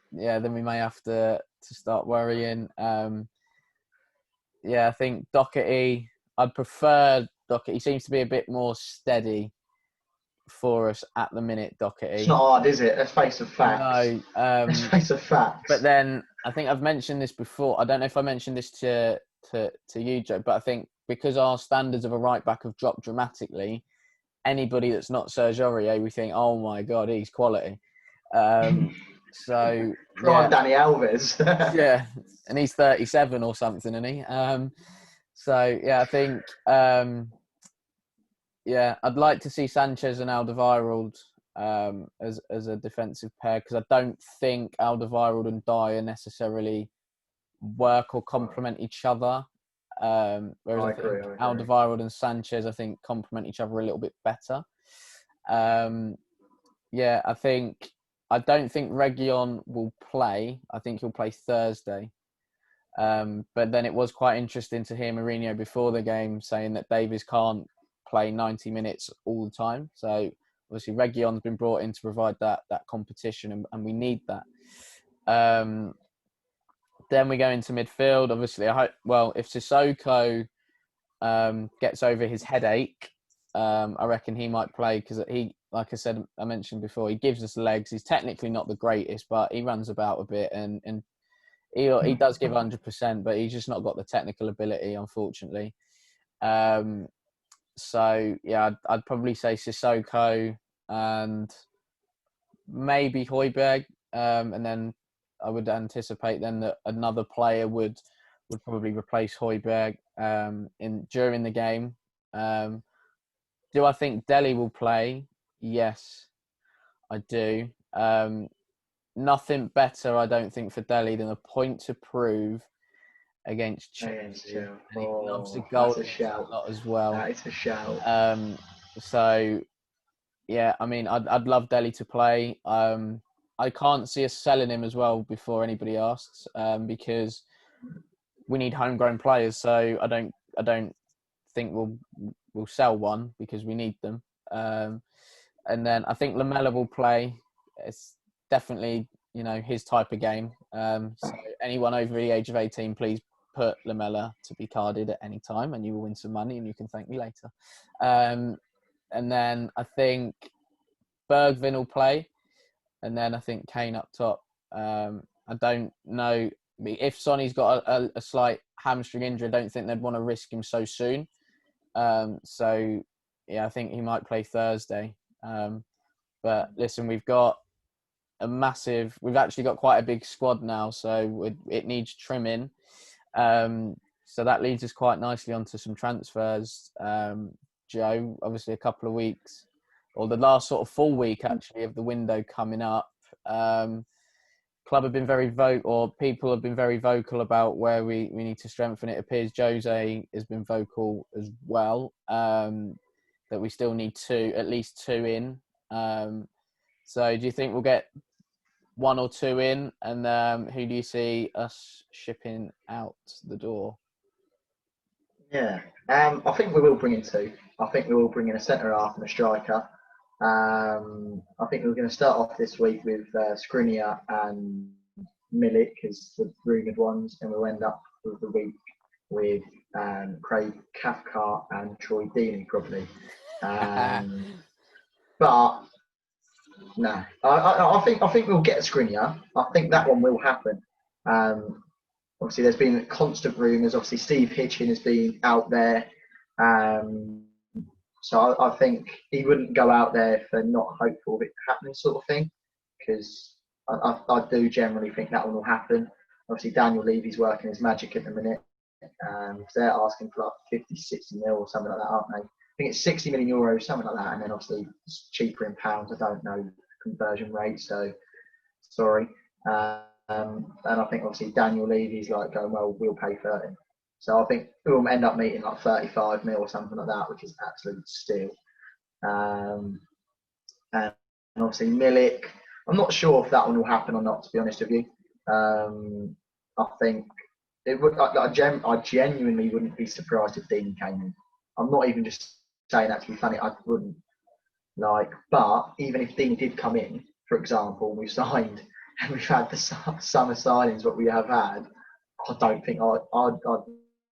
we may have to start worrying. I think Doherty. I'd prefer Doherty. He seems to be a bit more steady for us at the minute, Doherty. It's not hard, is it? Let's face the facts. No. Let's face the facts. But then I think I've mentioned this before. I don't know if I mentioned this to you, Joe, but I think because our standards of a right back have dropped dramatically, anybody that's not Serge Aurier, we think, oh my God, he's quality. So Prime Danny Alves. Yeah, and he's 37 or something, isn't he? So yeah, I think I'd like to see Sanchez and Alderweireld as a defensive pair because I don't think Alderweireld and Dyer necessarily work or complement each other. Whereas I think Alderweireld and Sanchez, I think, complement each other a little bit better. I don't think Reguilon will play. I think he'll play Thursday. But then it was quite interesting to hear Mourinho before the game saying that Davies can't play 90 minutes all the time. So obviously Reguilon's been brought in to provide that competition, and we need that. Then we go into midfield. Obviously, if Sissoko gets over his headache, I reckon he might play because he, like I mentioned before, he gives us legs. He's technically not the greatest, but he runs about a bit and he does give 100%, but he's just not got the technical ability, unfortunately. So yeah, I'd probably say Sissoko and maybe Højbjerg, and then I would anticipate then that another player would probably replace Højbjerg during the game. Do I think Dele will play? Yes, I do. Nothing better, I don't think, for Dele than a point to prove against Chelsea. And he loves a goal that's a shout. a lot as well. That is a shout. So yeah, I mean, I'd love Dele to play. I can't see us selling him as well before anybody asks, because we need homegrown players. So I don't think we'll sell one because we need them. And then I think Lamela will play. It's definitely, his type of game. So anyone over the age of 18, please put Lamela to be carded at any time, and you will win some money, and you can thank me later. And then I think Bergvin will play, and then I think Kane up top. I don't know if Sonny's got a slight hamstring injury. I don't think they'd want to risk him so soon. So yeah, I think he might play Thursday. But listen, we've actually got quite a big squad now, so it needs trimming. So that leads us quite nicely onto some transfers. Joe, obviously a couple of weeks, or the last sort of full week actually of the window coming up. Club have been very vocal, or people have been very vocal about where we need to strengthen. It appears Jose has been vocal as well, that we still need at least two in. So do you think we'll get one or two in? And who do you see us shipping out the door? Yeah, I think we will bring in two. I think we will bring in a centre half and a striker. I think we're going to start off this week with Skriniar and Milik as the rumoured ones, and we'll end up with the week with Craig Cathcart and Troy Deeney probably. But no, I think we'll get Skriniar. I think that one will happen. Obviously, there's been constant rumours. Obviously, Steve Hitchin has been out there. So I think he wouldn't go out there for not hopeful of it happening sort of thing, because I do generally think that one will happen. Obviously, Daniel Levy's working his magic at the minute. They're asking for like 50, 60 mil or something like that, aren't they? I think it's 60 million euros, something like that. And then obviously it's cheaper in pounds. I don't know the conversion rate, so sorry. And I think obviously Daniel Levy's like going, well, we'll pay 30. So I think we'll end up meeting like 35 mil or something like that, which is absolute steal. And obviously Milik, I'm not sure if that one will happen or not, to be honest with you. I think it would. I genuinely wouldn't be surprised if Dean came in. I'm not even just saying that to be funny. I wouldn't. But even if Dean did come in, for example, and we've signed and we've had the summer signings what we have had, I don't think I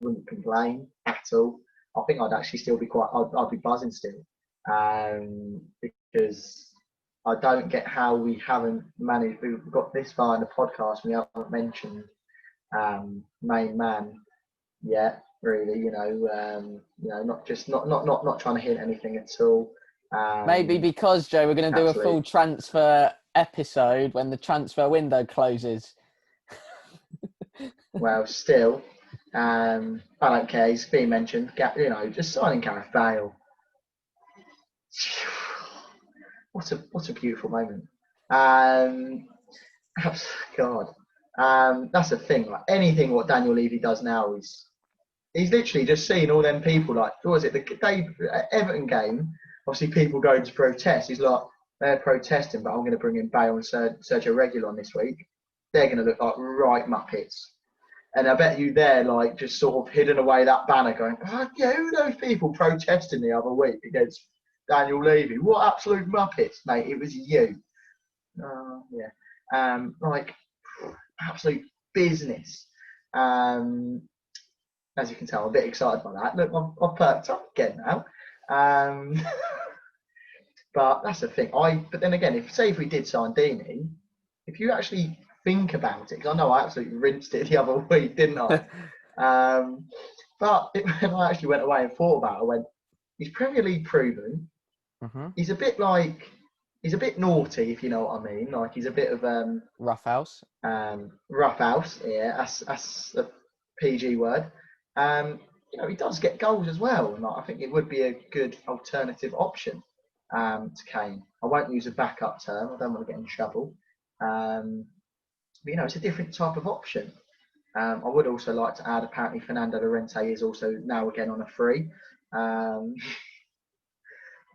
wouldn't complain at all. I think I'd actually still be I'd be buzzing still, because I don't get how we haven't managed. We've got this far in the podcast and we haven't mentioned main man yet. Really, not trying to hint anything at all. Maybe because, Joe, we're going to do a full transfer episode when the transfer window closes. Well, still, I don't care. He's being mentioned. Just signing Gareth Bale. What a beautiful moment. God. That's the thing. Like anything what Daniel Levy does now is he's literally just seeing all them people. Like, what was it? The Everton game. Obviously, people going to protest. He's like, they're protesting, but I'm going to bring in Bale and Sergio Reguilon this week. They're going to look like right muppets. And I bet you they're like just sort of hidden away that banner going, who are those people protesting the other week against Daniel Levy? What absolute muppets, mate. It was you. Yeah. Absolute business. As you can tell, I'm a bit excited by that. Look, I've perked up again now. Um, but that's the thing. But then again, if we did sign Deeney, if you actually think about it, because I know I absolutely rinsed it the other week, didn't I? But when I actually went away and thought about it, I went, he's Premier League proven. Mm-hmm. He's a bit naughty, if you know what I mean. Like he's a bit of Rough house. rough house. Yeah, that's a PG word. He does get goals as well, and I think it would be a good alternative option to Kane. I won't use a backup term. I don't want to get in trouble. But it's a different type of option. I would also like to add, apparently Fernando Llorente is also now again on a free.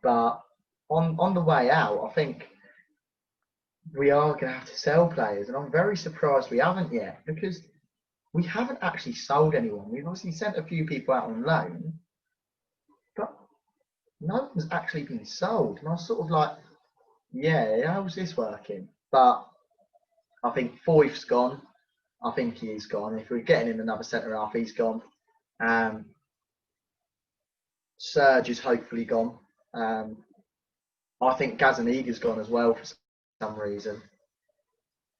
But on the way out, I think we are going to have to sell players, and I'm very surprised we haven't yet, because we haven't actually sold anyone. We've obviously sent a few people out on loan, but no one's actually been sold. And I was sort of like, yeah, how's this working? But I think Foyth's gone. I think he is gone. If we're getting in another centre half, he's gone. Serge is hopefully gone. I think Gazaniga's gone as well for some reason,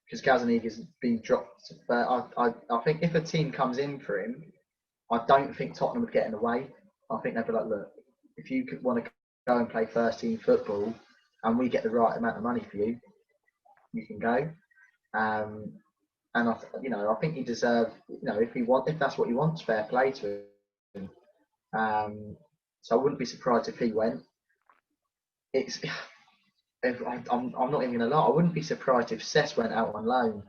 because Gazaniga's been dropped. But I think if a team comes in for him, I don't think Tottenham would get in the way. I think they'd be like, look, if you want to go and play first team football and we get the right amount of money for you, you can go. And I think he deserves, if that's what he wants, fair play to him. So I wouldn't be surprised if he went. I'm not even going to lie, I wouldn't be surprised if Cess went out on loan.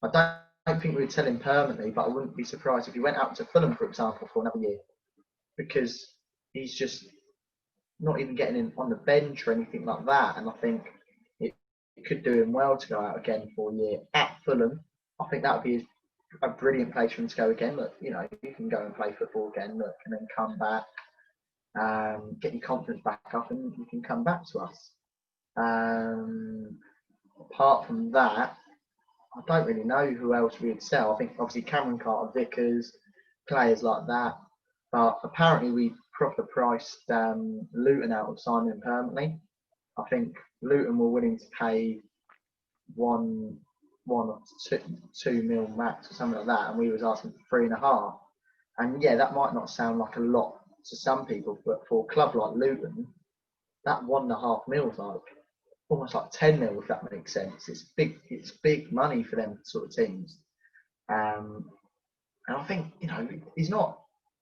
I don't think we would sell him permanently, but I wouldn't be surprised if he went out to Fulham, for example, for another year, because he's just not even getting in on the bench or anything like that. And I think it could do him well to go out again for a year at Fulham. I think that would be a brilliant place for him to go again. Look, you can go and play football again, look, and then come back, get your confidence back up, and you can come back to us. Apart from that, I don't really know who else we would sell. I think obviously Cameron Carter-Vickers, players like that. But apparently we proper priced Luton out of signing him permanently. I think Luton were willing to pay one or two mil max or something like that, and we was asking for 3.5. And yeah, that might not sound like a lot to some people, but for a club like Luton, that 1.5 mil is like almost like 10 mil, if that makes sense. It's big money for them sort of teams. And I think, he's not,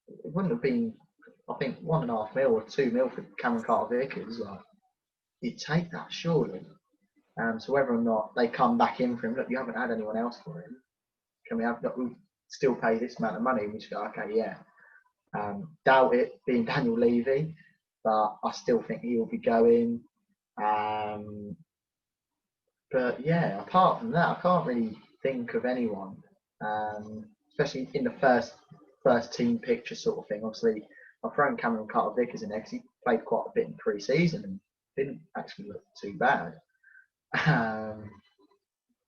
it wouldn't have been, I think 1.5 mil or 2 mil for Cameron Carter-Vickers. Like, you'd take that surely. So whether or not they come back in for him, look, you haven't had anyone else for him. Can we still pay this amount of money? And we just go, okay, yeah. Doubt it being Daniel Levy, but I still think he will be going. But yeah, apart from that, I can't really think of anyone, especially in the first team picture sort of thing. Obviously, I've thrown Cameron Carter-Vickers in there because he played quite a bit in pre-season and didn't actually look too bad.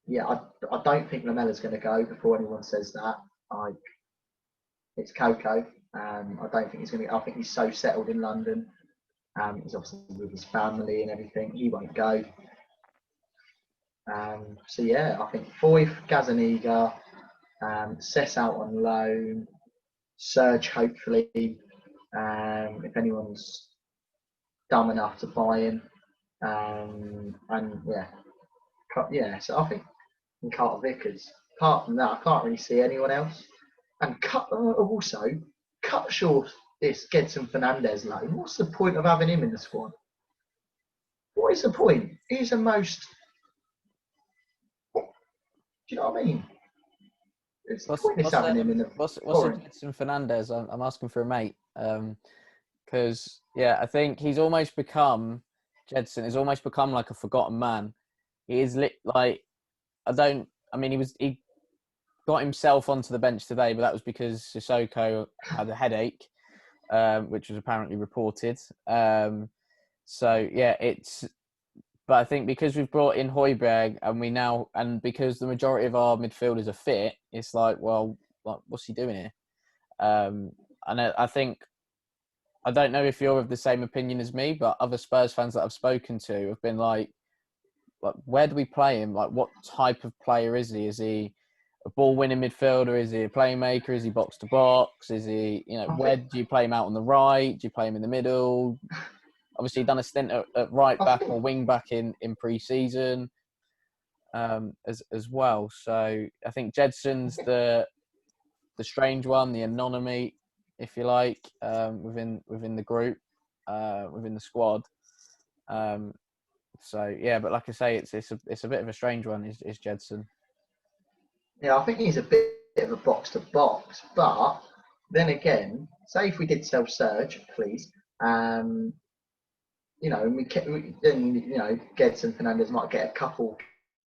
Yeah, I don't think Lamella's going to go before anyone says that. It's Coco. I don't think he's going to. I think he's so settled in London. He's obviously with his family and everything. He won't go. So yeah, I think Foyth, Gazaniga, Cess out on loan, Serge hopefully, if anyone's dumb enough to buy him, and yeah. So I think Carter-Vickers. Apart from that, I can't really see anyone else. And cut short this Gedson Fernandez loan. What's the point of having him in the squad? What is the point? He's the most. Do you know what I mean? It's pointless having him in the. What's Gedson Fernandez? I'm asking for a mate. Because I think he's almost become Gedson. Has almost become like a forgotten man. He is like he got himself onto the bench today, but that was because Sissoko had a headache, which was apparently reported. But I think because we've brought in Højbjerg and because the majority of our midfielders are fit, it's like, well, what's he doing here? And I think I don't know if you're of the same opinion as me, but other Spurs fans that I've spoken to have been like, where do we play him? Like, what type of player is he? Is he a ball-winning midfielder? Is he a playmaker? Is he box-to-box? Is he, I where think, do you play him out on the right? Do you play him in the middle? Obviously, done a stint at right I back think, or wing back in pre-season as well. So I think Jedson's the strange one, the anomaly, if you like, within the group, within the squad. So yeah, but like I say, it's a bit of a strange one. Is Jedson? yeah, I think he's a bit of a box to box. But then again, say if we did sell Serge, please, and then Gedson Fernandez might get a couple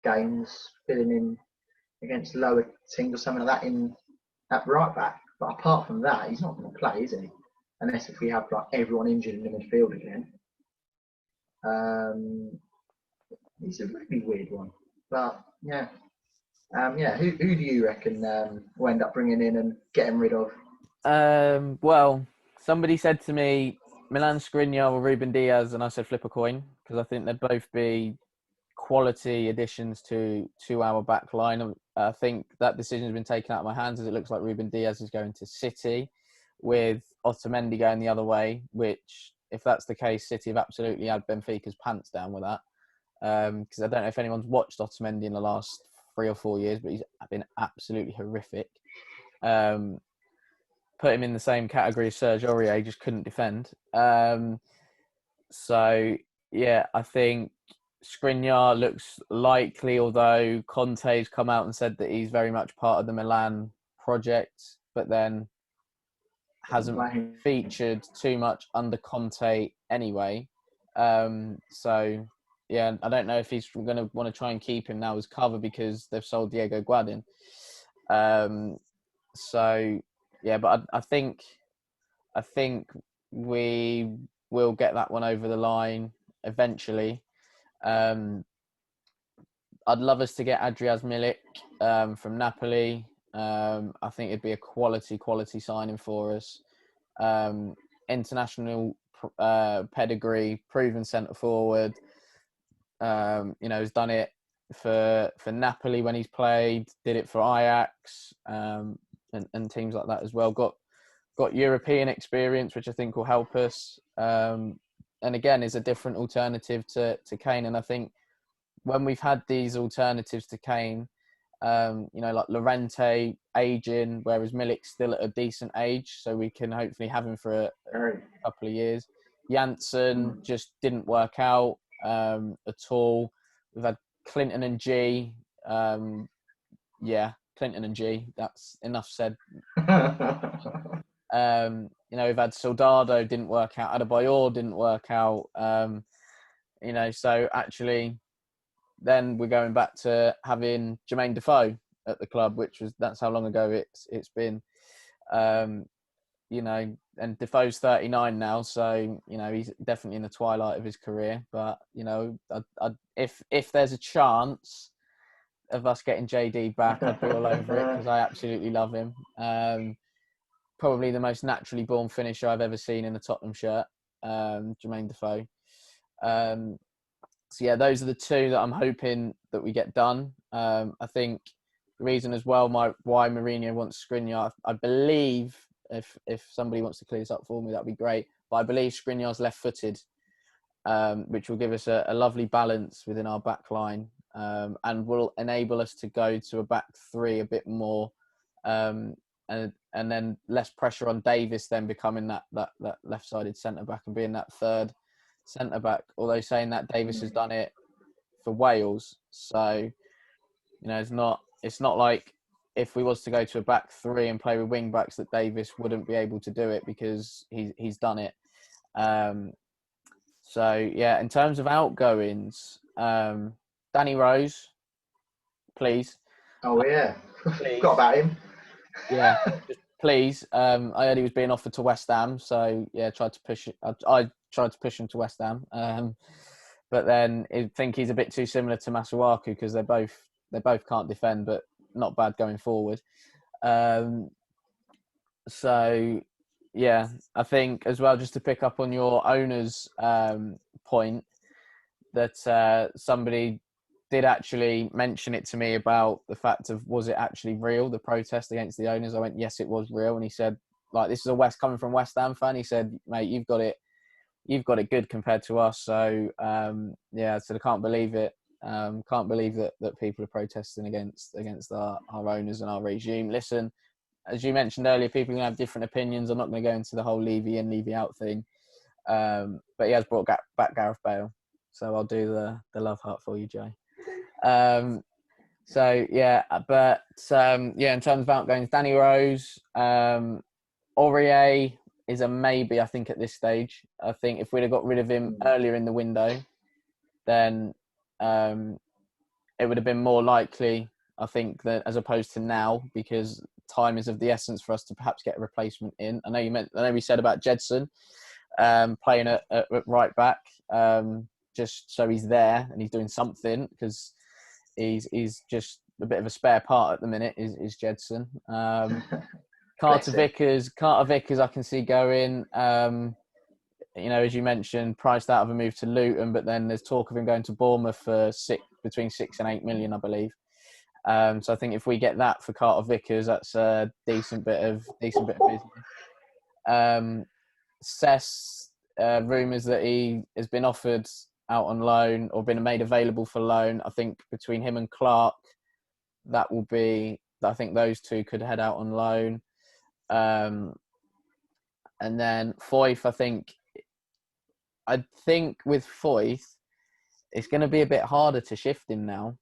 games filling in against lower teams or something like that in at right back. But apart from that, he's not going to play, is he? Unless if we have like everyone injured in the midfield again. Um, It's a really weird one. But yeah, Who do you reckon we'll end up bringing in and getting rid of? Well, somebody said to me, Milan Skriniar or Ruben Diaz, and I said flip a coin because I think they'd both be quality additions to our back line. I think that decision has been taken out of my hands as it looks like Ruben Diaz is going to City with Otamendi going the other way, which, if that's the case, City have absolutely had Benfica's pants down with that. Because I don't know if anyone's watched Otamendi in the last 3 or 4 years, but he's been absolutely horrific. Put him in the same category as Serge Aurier, just couldn't defend. So, yeah, I think Skriniar looks likely, although Conte's come out and said that he's very much part of the Milan project, but then hasn't featured too much under Conte anyway. So, yeah, I don't know if he's going to want to try and keep him now as cover because they've sold Diego Guadin. So, yeah, but I think we will get that one over the line eventually. I'd love us to get Adrias Milik from Napoli. I think it'd be a quality signing for us. International pedigree, proven centre forward. Has done it for Napoli when he's played. Did it for Ajax and teams like that as well. Got European experience, which I think will help us. And again, is a different alternative to Kane. And I think when we've had these alternatives to Kane, like Llorente aging, whereas Milik's still at a decent age, so we can hopefully have him for a couple of years. Janssen just didn't work out at all. We've had Clinton and G. Clinton and G. That's enough said. We've had Soldado, didn't work out. Adebayor didn't work out. So actually, then we're going back to having Jermaine Defoe at the club, that's how long ago it's been. And Defoe's 39 now, so he's definitely in the twilight of his career. But if there's a chance of us getting JD back, I'd be all over it because I absolutely love him. Probably the most naturally born finisher I've ever seen in a Tottenham shirt, Jermaine Defoe. So yeah, those are the two that I'm hoping that we get done. I think the reason as well why Mourinho wants Skriniar, I believe, if somebody wants to clear this up for me, that'd be great. But I believe Skriniar's left-footed, which will give us a lovely balance within our back line, and will enable us to go to a back three a bit more, and then less pressure on Davis then becoming that left-sided centre-back and being that third centre-back. Although saying that, Davis has done it for Wales, so it's not like if we was to go to a back three and play with wing backs that Davis wouldn't be able to do it because he's done it. So yeah, in terms of outgoings, Danny Rose, please. Oh yeah, please. Forgot about him. Yeah, just please. I heard he was being offered to West Ham, so yeah, I tried to push him to West Ham. But then I think he's a bit too similar to Masuaku because they both can't defend, but not bad going forward. So Yeah, I think as well, just to pick up on your owner's point, that somebody did actually mention it to me about the fact of, was it actually real, the protest against the owners? I went, yes, it was real. And he said, like, this is coming from West Ham fan. He said, mate, you've got it good compared to us. So yeah, so I can't believe it. Can't believe that people are protesting against our owners and our regime. Listen, as you mentioned earlier, people are going to have different opinions. I'm not going to go into the whole Levy in, Levy out thing. But he has brought back Gareth Bale. So I'll do the love heart for you, Joe. So, yeah, but yeah, in terms of outgoings, Danny Rose, Aurier is a maybe, I think, at this stage. I think if we'd have got rid of him earlier in the window, then it would have been more likely, I think, that as opposed to now, because time is of the essence for us to perhaps get a replacement in. I know we said about Jedson playing at right back, just so he's there and he's doing something, because he's just a bit of a spare part at the minute. Is Jedson. Carter Vickers, I can see going. As you mentioned, priced out of a move to Luton, but then there's talk of him going to Bournemouth for between 6 and 8 million, I believe. So I think if we get that for Carter Vickers, that's a decent bit of business. Cess, rumours that he has been offered out on loan or been made available for loan. I think between him and Clark, I think those two could head out on loan. And then Foyth, I think with Foyth, it's going to be a bit harder to shift him now,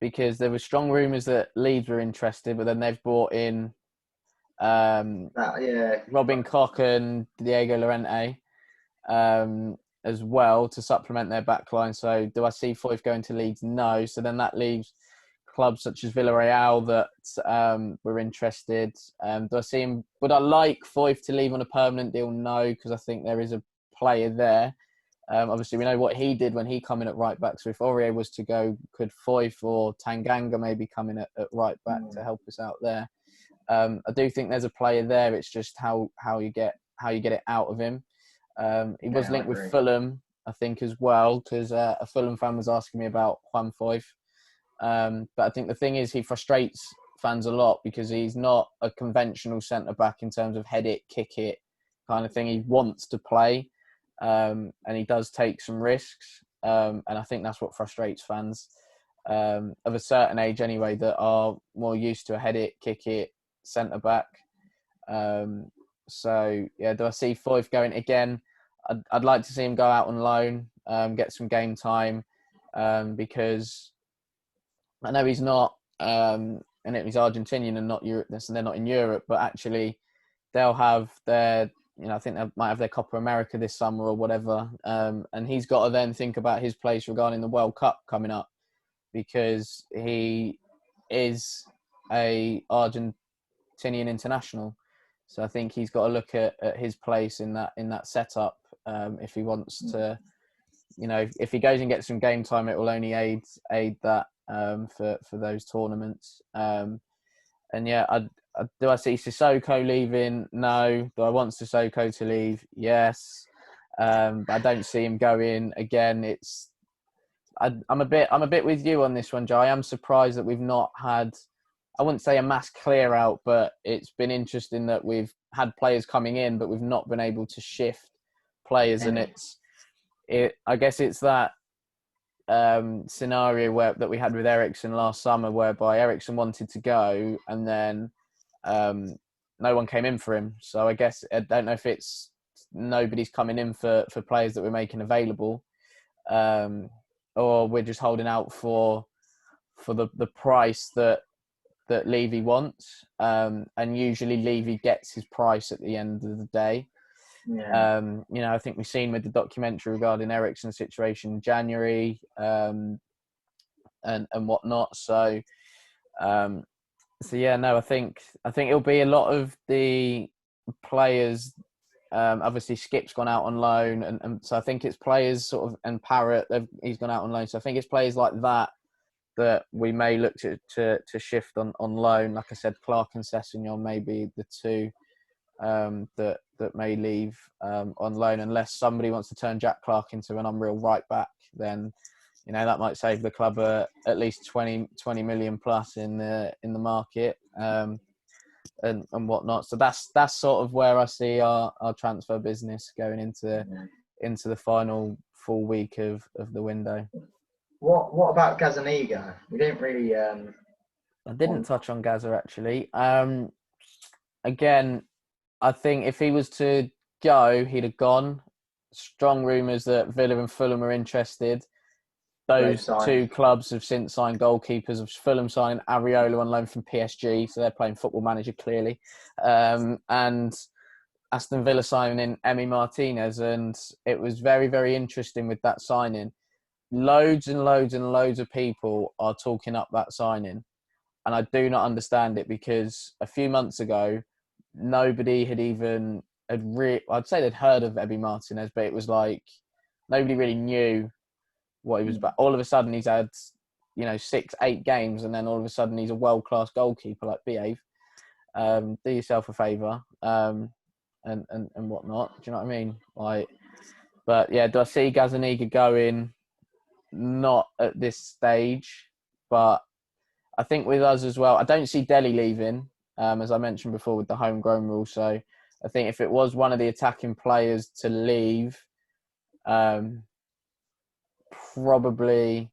because there were strong rumours that Leeds were interested, but then they've brought in Robin Koch and Diego Llorente as well to supplement their backline. So do I see Foyth going to Leeds? No. So then that leaves clubs such as Villarreal that were interested. Do I see him? Would I like Foyth to leave on a permanent deal? No, because I think there is a player there. Obviously, we know what he did when he come in at right back. So if Aurier was to go, could Foyth or Tanganga maybe come in at right back to help us out there? I do think there's a player there. It's just how you get it out of him. He was linked with Fulham, I think, as well, because a Fulham fan was asking me about Juan Foyth. But I think the thing is, he frustrates fans a lot because he's not a conventional centre back in terms of head it, kick it kind of thing. He wants to play, and he does take some risks. And I think that's what frustrates fans of a certain age anyway, that are more used to a head it, kick it centre back. So yeah, do I see Foyth going again? I'd like to see him go out on loan, get some game time, because I know he's not, and he's Argentinian and not Europe. And they're not in Europe, but actually they'll have their, I think they might have their Copa America this summer or whatever. And he's got to then think about his place regarding the World Cup coming up, because he is a Argentinian international. So I think he's got to look at his place in that setup, if he wants to. If he goes and gets some game time, it will only aid that for those tournaments. And yeah, do I see Sissoko leaving? No. Do I want Sissoko to leave? Yes. But I don't see him going again. I'm a bit with you on this one, Joe. I am surprised that we've not had, I wouldn't say a mass clear out, but it's been interesting that we've had players coming in, but we've not been able to shift players. And I guess it's that scenario that we had with Eriksen last summer, whereby Eriksen wanted to go and then no one came in for him. So I guess I don't know if it's nobody's coming in for players that we're making available, or we're just holding out for the price that Levy wants, and usually Levy gets his price at the end of the day. Yeah. I think we've seen with the documentary regarding Eriksen's situation in January, and whatnot. So yeah, no, I think it'll be a lot of the players. Obviously, Skip's gone out on loan, and so I think it's players sort of, and Parrott, he's gone out on loan. So I think it's players like that we may look to shift on loan. Like I said, Clark and Sessegnon may be the two that may leave on loan, unless somebody wants to turn Jack Clark into an unreal right back. Then that might save the club at least 20 million plus in the market and whatnot. So that's sort of where I see our transfer business going into the final full week of the window. What about Gazaniga? We didn't really. I didn't touch on Gaza actually. Again, I think if he was to go, he'd have gone. Strong rumours that Villa and Fulham are interested. Those two clubs have since signed goalkeepers. Of Fulham signing Areola on loan from PSG, so they're playing Football Manager clearly, and Aston Villa signing in Emi Martinez, and it was very, very interesting with that signing. Loads and loads and loads of people are talking up that signing, and I do not understand it, because a few months ago, nobody I'd say they'd heard of Emi Martinez, but it was like nobody really knew what he was about. All of a sudden, he's had 6-8 games, and then all of a sudden he's a world-class goalkeeper. Like, behave, do yourself a favour, and whatnot. Do you know what I mean? Like, but yeah, do I see Gazaniga going? Not at this stage, but I think with us as well, I don't see Delhi leaving, as I mentioned before, with the homegrown rule. So I think if it was one of the attacking players to leave, probably,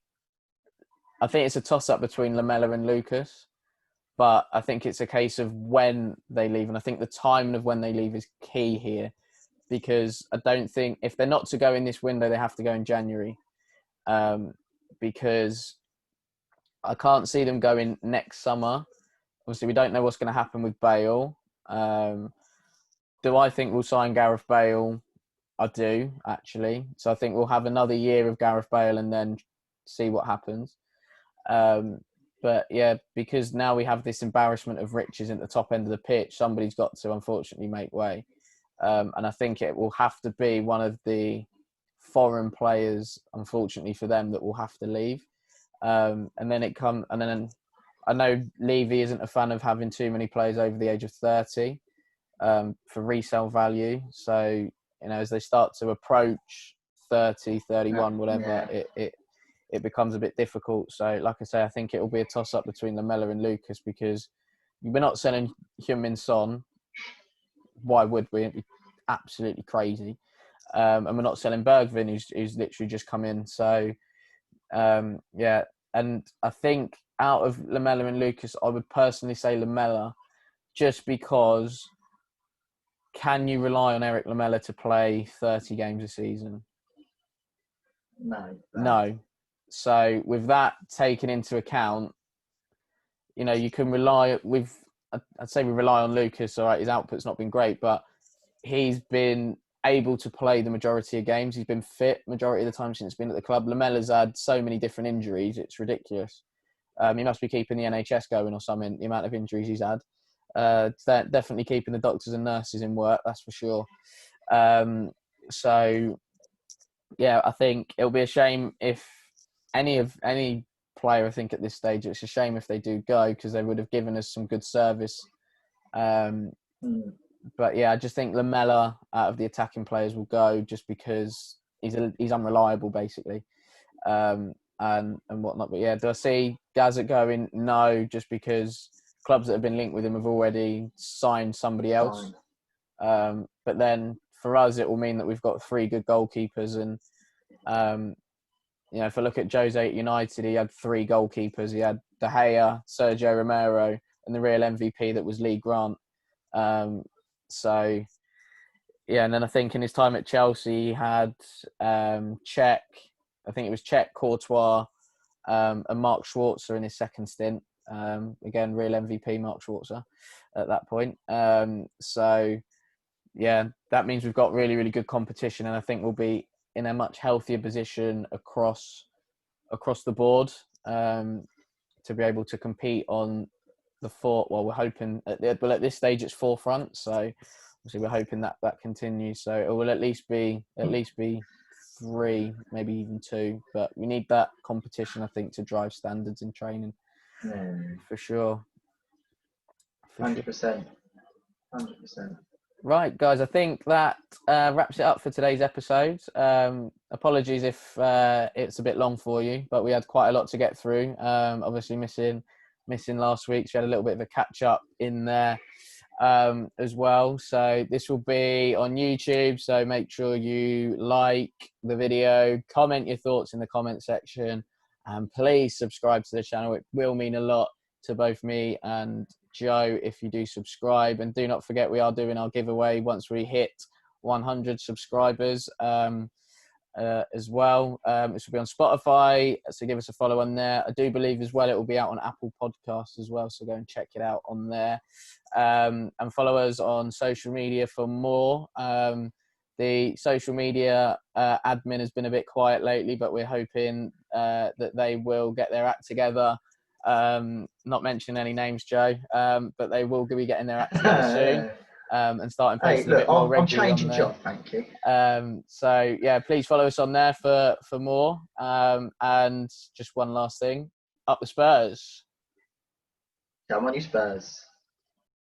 I think it's a toss-up between Lamela and Lucas, but I think it's a case of when they leave, and I think the timing of when they leave is key here, because I don't think, if they're not to go in this window, they have to go in January, because I can't see them going next summer. Obviously, we don't know what's going to happen with Bale. Do I think we'll sign Gareth Bale? I do, actually. So I think we'll have another year of Gareth Bale and then see what happens. But yeah, because now we have this embarrassment of riches at the top end of the pitch, somebody's got to unfortunately make way. And I think it will have to be one of the foreign players, unfortunately for them, that will have to leave. And then I know Levy isn't a fan of having too many players over the age of 30 for resale value. So, as they start to approach 30, 31, whatever, it becomes a bit difficult. So, like I say, I think it will be a toss-up between Lamela and Lucas, because we're not selling Heung-min Son. Why would we? It'd be absolutely crazy. And we're not selling Bergvin, who's literally just come in. So, yeah. And I think out of Lamela and Lucas, I would personally say Lamela, just because can you rely on Eric Lamela to play 30 games a season? No. So with that taken into account, you can rely I'd say we rely on Lucas. All right, his output's not been great, but he's been able to play the majority of games. He's been fit majority of the time since he's been at the club. Lamela's had so many different injuries, it's ridiculous. He must be keeping the NHS going or something, the amount of injuries he's had. Definitely keeping the doctors and nurses in work, that's for sure. So, yeah, I think it'll be a shame if any player, I think at this stage, it's a shame if they do go, because they would have given us some good service. But yeah, I just think Lamela out of the attacking players will go, just because he's unreliable, basically, and whatnot. But yeah, do I see Gaza going? No, just because clubs that have been linked with him have already signed somebody else. But then for us, it will mean that we've got 3 good goalkeepers, and if I look at Jose at United, he had 3 goalkeepers. He had De Gea, Sergio Romero, and the real MVP that was Lee Grant. So, yeah, and then I think in his time at Chelsea, he had Cech. I think it was Cech, Courtois, and Mark Schwarzer in his second stint. Again, real MVP Mark Schwarzer at that point. So, yeah, that means we've got really, really good competition, and I think we'll be in a much healthier position across the board to be able to compete on the 4. Well, we're hoping at this stage it's 4 fronts, so obviously we're hoping that continues. So it will at least be 3, maybe even 2. But we need that competition, I think, to drive standards in training for sure. 100%. 100%. Right, guys, I think that wraps it up for today's episode. Apologies if it's a bit long for you, but we had quite a lot to get through. Obviously missing last week, so we had a little bit of a catch up in there as well. So this will be on YouTube, so make sure you like the video, comment your thoughts in the comment section, and please subscribe to the channel. It will mean a lot to both me and Joe if you do subscribe. And do not forget, we are doing our giveaway once we hit 100 subscribers as well. This will be on Spotify, so give us a follow on there. I do believe as well it will be out on Apple Podcasts as well, so go and check it out on there. And follow us on social media for more. The social media admin has been a bit quiet lately, but we're hoping that they will get their act together. Not mentioning any names, Joe, but they will be getting their act together soon and starting posting a bit more regularly I'm changing on there. job, thank you. So yeah, please follow us on there for more. And just one last thing, up the Spurs. Come on, you Spurs.